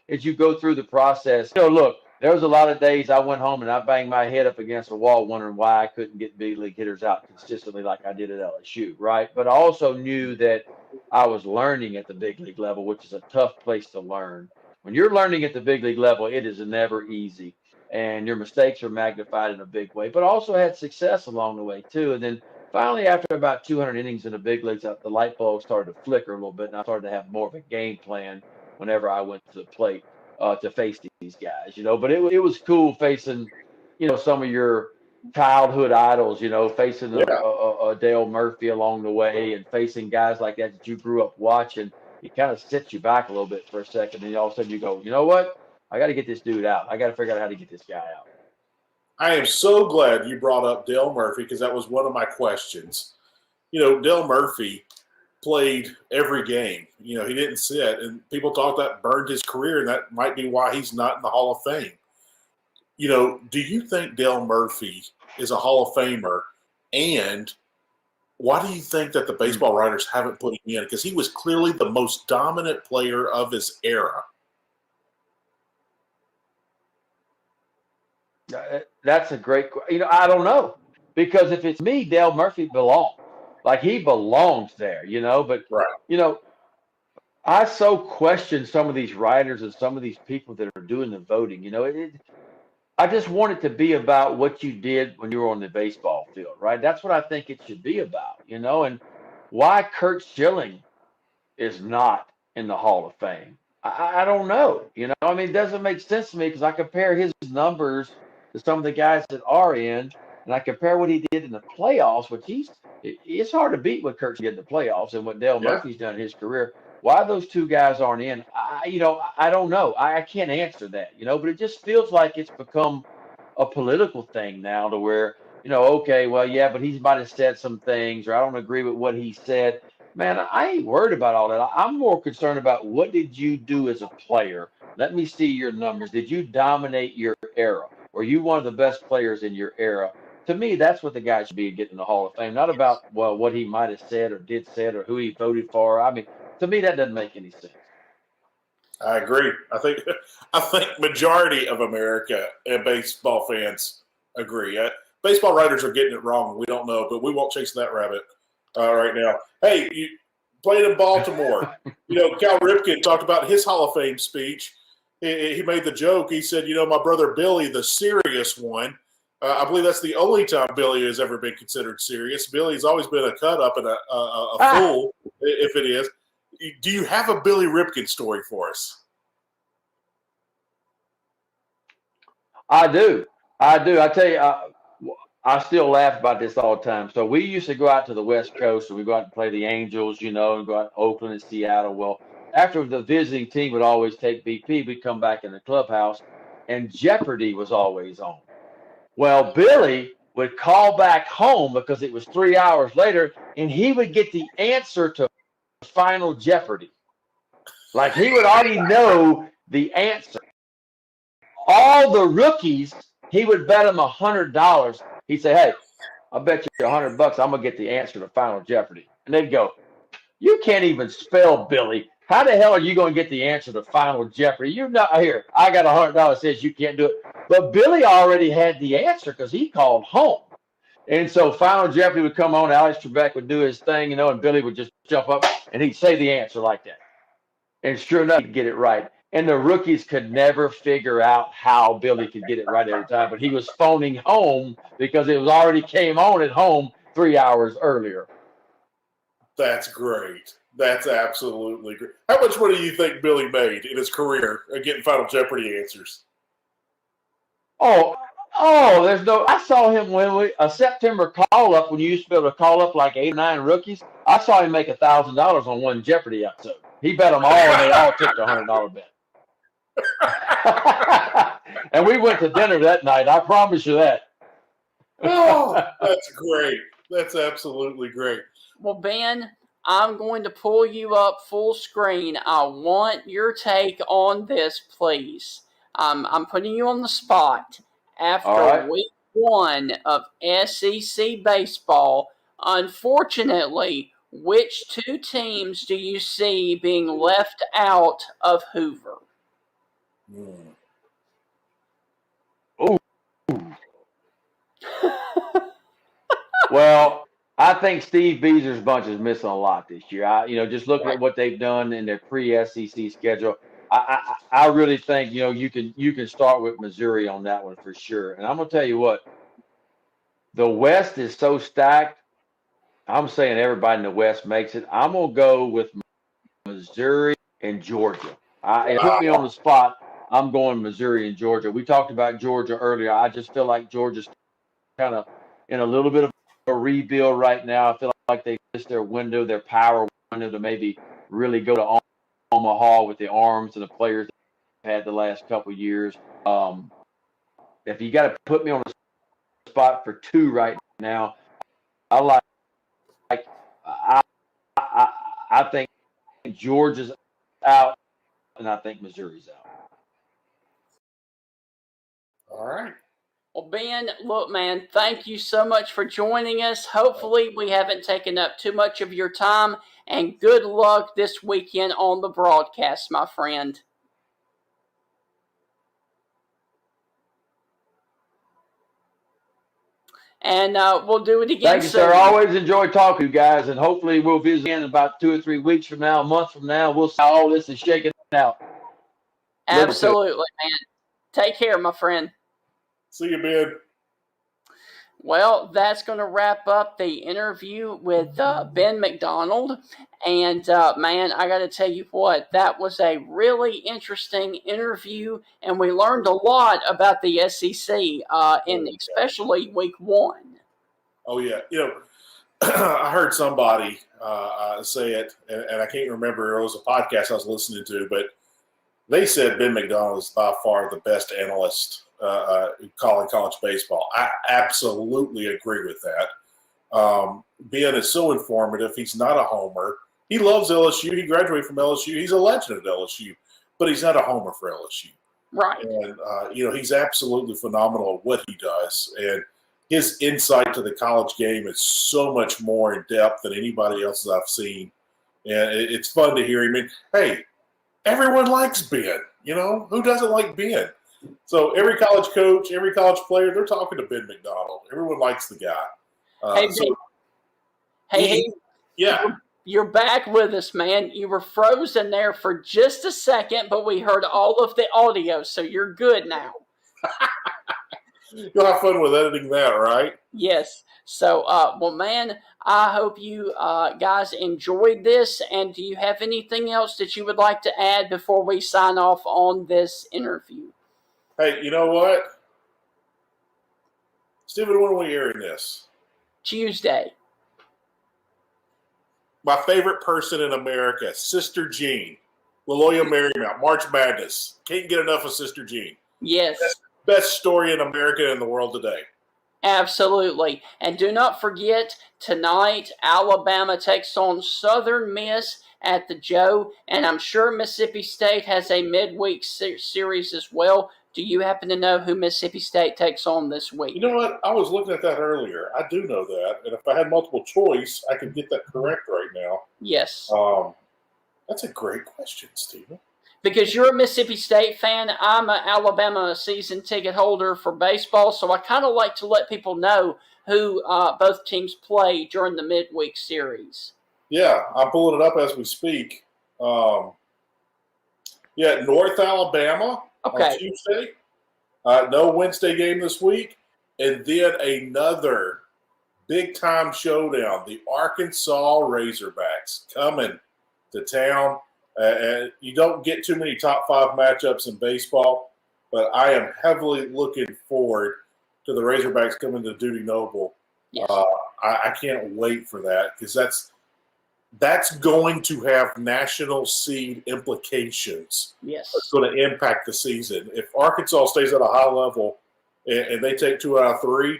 as you go through the process, look, there was a lot of days I went home and I banged my head up against a wall wondering why I couldn't get big league hitters out consistently like I did at LSU, right? But I also knew that I was learning at the big league level, which is a tough place to learn. When you're learning at the big league level, it is never easy, and your mistakes are magnified in a big way, but also had success along the way too. And then finally, after about 200 innings in the big leagues, the light bulb started to flicker a little bit, and I started to have more of a game plan whenever I went to the plate to face these guys, But it was cool facing, some of your childhood idols, facing a Dale Murphy along the way and facing guys like that you grew up watching. It kind of sets you back a little bit for a second, and all of a sudden you go, you know what? I got to get this dude out. I got to figure out how to get this guy out. I am so glad you brought up Dale Murphy because that was one of my questions. Dale Murphy played every game. He didn't sit, and people thought that burned his career, and that might be why he's not in the Hall of Fame. Do you think Dale Murphy is a Hall of Famer, and why do you think that the baseball writers haven't put him in? Because he was clearly the most dominant player of his era. That's a great question. I don't know. Because if it's me, Dale Murphy belongs. Like, he belongs there, But, right. I so question some of these writers and some of these people that are doing the voting. I just want it to be about what you did when you were on the baseball field, right? That's what I think it should be about, and why Kurt Schilling is not in the Hall of Fame. I don't know, it doesn't make sense to me because I compare his numbers to some of the guys that are in, and I compare what he did in the playoffs, which it's hard to beat what Kurt did in the playoffs and what Dale Murphy's done in his career. Why those two guys aren't in, I don't know. I can't answer that, but it just feels like it's become a political thing now to where, okay, well, yeah, but he might have said some things, or I don't agree with what he said. Man, I ain't worried about all that. I'm more concerned about what did you do as a player? Let me see your numbers. Did you dominate your era? Were you one of the best players in your era? to me, that's what the guy should be getting in the Hall of Fame. Not about what he might have said or who he voted for. I mean, to me, that doesn't make any sense. I agree. I think majority of America and baseball fans agree. Baseball writers are getting it wrong. We don't know, but we won't chase that rabbit right now. Hey, you played in Baltimore. Cal Ripken talked about his Hall of Fame speech. He made the joke. He said, my brother Billy, the serious one. I believe that's the only time Billy has ever been considered serious. Billy's always been a cut up and a fool, if it is. Do you have a Billy Ripken story for us? I do. I tell you, I still laugh about this all the time. So we used to go out to the West Coast, and we go out and play the Angels, and go out to Oakland and Seattle. Well, after the visiting team would always take BP, we'd come back in the clubhouse, and Jeopardy was always on. Well, Billy would call back home because it was 3 hours later, and he would get the answer to Final Jeopardy. Like he would already know the answer. All the rookies, he would bet them $100. He'd say, "Hey, I bet you $100 I'm gonna get the answer to Final Jeopardy." And they'd go, "You can't even spell, Billy. How the hell are you gonna get the answer to Final Jeopardy? You're not here. I got $100 says you can't do it." But Billy already had the answer because he called home. And so Final Jeopardy would come on, Alex Trebek would do his thing, and Billy would just jump up and he'd say the answer like that. And sure enough, he'd get it right. And the rookies could never figure out how Billy could get it right every time. But he was phoning home because it was already came on at home 3 hours earlier. That's great. That's absolutely great. How much money do you think Billy made in his career getting Final Jeopardy answers? There's no. I saw him when a September call up when you used to be able to call up like 8 or 9 rookies. I saw him make $1,000 on one Jeopardy episode. He bet them all, and they all took the $100 bet. And we went to dinner that night. I promise you that. Oh, that's great. That's absolutely great. Well, Ben, I'm going to pull you up full screen. I want your take on this, please. I'm putting you on the spot. After week 1 of SEC baseball, unfortunately, which 2 teams do you see being left out of Hoover? Ooh. Well, I think Steve Beezer's bunch is missing a lot this year. Just looking at what they've done in their pre-SEC schedule, I really think you can start with Missouri on that one for sure. And I'm gonna tell you what, the West is so stacked. I'm saying everybody in the West makes it. I'm gonna go with Missouri and Georgia. And put me on the spot. I'm going Missouri and Georgia. We talked about Georgia earlier. I just feel like Georgia's kind of in a little bit of a rebuild right now. I feel like they missed their window, their power window to maybe really go to Omaha with the arms and the players they've had the last couple of years. If you got to put me on the spot for 2 right now, I think Georgia's out, and I think Missouri's out. All right. Well, Ben, look, man, thank you so much for joining us. Hopefully we haven't taken up too much of your time, and good luck this weekend on the broadcast, my friend. And we'll do it again Thank you, soon. sir. I always enjoy talking to you guys, and hopefully we'll visit again in about 2 or 3 weeks from now, a month from now. We'll see how all this is shaking out. Absolutely, man. Take care, my friend. See you, Ben. Well, that's going to wrap up the interview with Ben McDonald. And, man, I got to tell you what, that was a really interesting interview, and we learned a lot about the SEC, in especially week 1. Oh, yeah. I heard somebody say it, and I can't remember. It was a podcast I was listening to, but they said Ben McDonald is by far the best analyst calling college baseball. I absolutely agree with that. Ben is so informative. He's not a homer. He loves LSU. He graduated from LSU. He's a legend at LSU, but he's not a homer for LSU. Right. And, he's absolutely phenomenal at what he does. And his insight to the college game is so much more in depth than anybody else I've seen. And it's fun to hear him. And, hey, everyone likes Ben. You know, who doesn't like Ben? So every college coach, every college player, they're talking to Ben McDonald. Everyone likes the guy. Yeah. You're back with us, man. You were frozen there for just a second, but we heard all of the audio, so you're good now. You'll have fun with editing that, right? Yes. So, well, man, I hope you guys enjoyed this. And do you have anything else that you would like to add before we sign off on this interview? Hey, you know what? Stephen, when are we airing this? Tuesday. My favorite person in America, Sister Jean. Laloya Marymount, March Madness. Can't get enough of Sister Jean. Yes. Best story in America and the world today. Absolutely. And do not forget, tonight, Alabama takes on Southern Miss at the Joe. And I'm sure Mississippi State has a midweek series as well. Do you happen to know who Mississippi State takes on this week? You know what? I was looking at that earlier. I do know that. And if I had multiple choice, I could get that correct right now. Yes. That's a great question, Stephen. Because you're a Mississippi State fan, I'm an Alabama season ticket holder for baseball, so I kind of like to let people know who both teams play during the midweek series. Yeah, I'm pulling it up as we speak. North Alabama on Tuesday. No Wednesday game this week. And then another big-time showdown, the Arkansas Razorbacks coming to town. You don't get too many top 5 matchups in baseball, but I am heavily looking forward to the Razorbacks coming to Duty Noble. Yes. I can't wait for that because that's going to have national seed implications. Yes. It's going to impact the season. If Arkansas stays at a high level and they take 2 out of 3,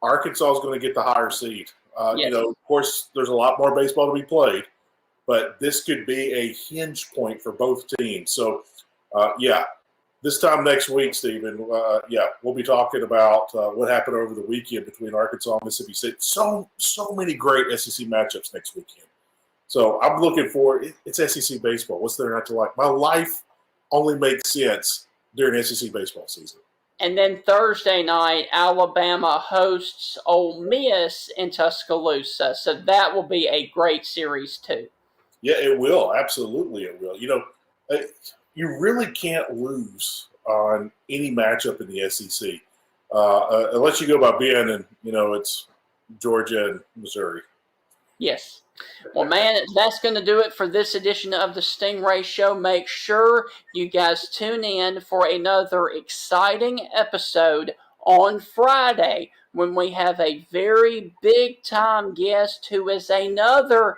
Arkansas is going to get the higher seed. Yes. You know, of course, there's a lot more baseball to be played. But this could be a hinge point for both teams. So, this time next week, Stephen, we'll be talking about what happened over the weekend between Arkansas and Mississippi State. So many great SEC matchups next weekend. So I'm looking forward. It's SEC baseball. What's there not to like? My life only makes sense during SEC baseball season. And then Thursday night, Alabama hosts Ole Miss in Tuscaloosa. So that will be a great series too. Yeah, it will. Absolutely, it will. You know, you really can't lose on any matchup in the SEC unless you go by being, and you know, it's Georgia and Missouri. Yes. Well, man, that's going to do it for this edition of the Stingray Show. Make sure you guys tune in for another exciting episode on Friday when we have a very big-time guest who is another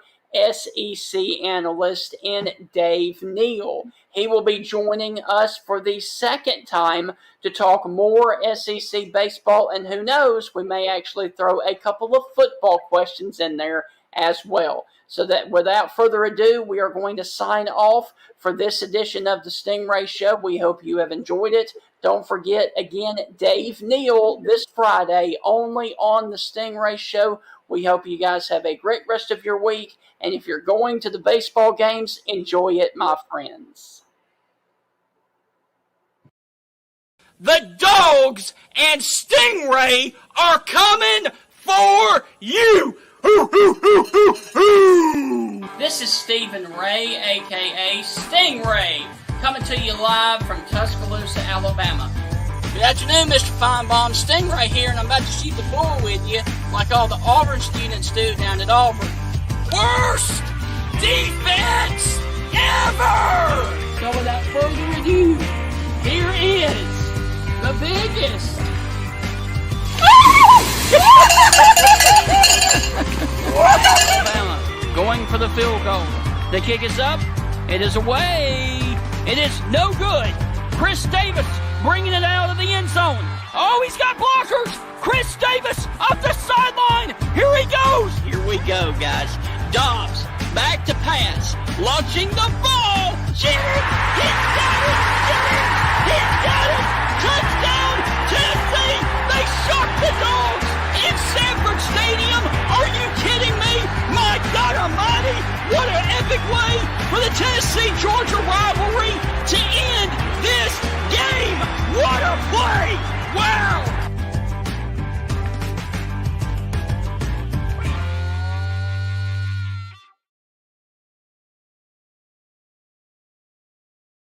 SEC analyst in Dave Neal. He will be joining us for the second time to talk more SEC baseball, and who knows, we may actually throw a couple of football questions in there as well. So that without further ado, we are going to sign off for this edition of the Stingray Show. We hope you have enjoyed it. Don't forget, again, Dave Neal this Friday only on the Stingray Show. We hope you guys have a great rest of your week. And if you're going to the baseball games, enjoy it, my friends. The Dogs and Stingray are coming for you. This is Stephen Ray, a.k.a. Stingray, coming to you live from Tuscaloosa, Alabama. Good afternoon, Mr. Feinbaum. Stingray here, and I'm about to shoot the bull with you like all the Auburn students do down at Auburn. Worst defense ever! So without further ado, here is the biggest Alabama going for the field goal. The kick is up. It is away. It is no good. Chris Davis bringing it out of the end zone. Oh, he's got blockers. Chris Davis up the sideline. Here he goes. Here we go, guys. Dobbs back to pass. Launching the ball. Jimmy, he's got it. Jimmy, he's got it. Touchdown, Tennessee. They shocked the Dogs in Sanford Stadium. Are you kidding me? My God almighty, what an epic way for the Tennessee-Georgia rivalry to end this game. What a play! Wow!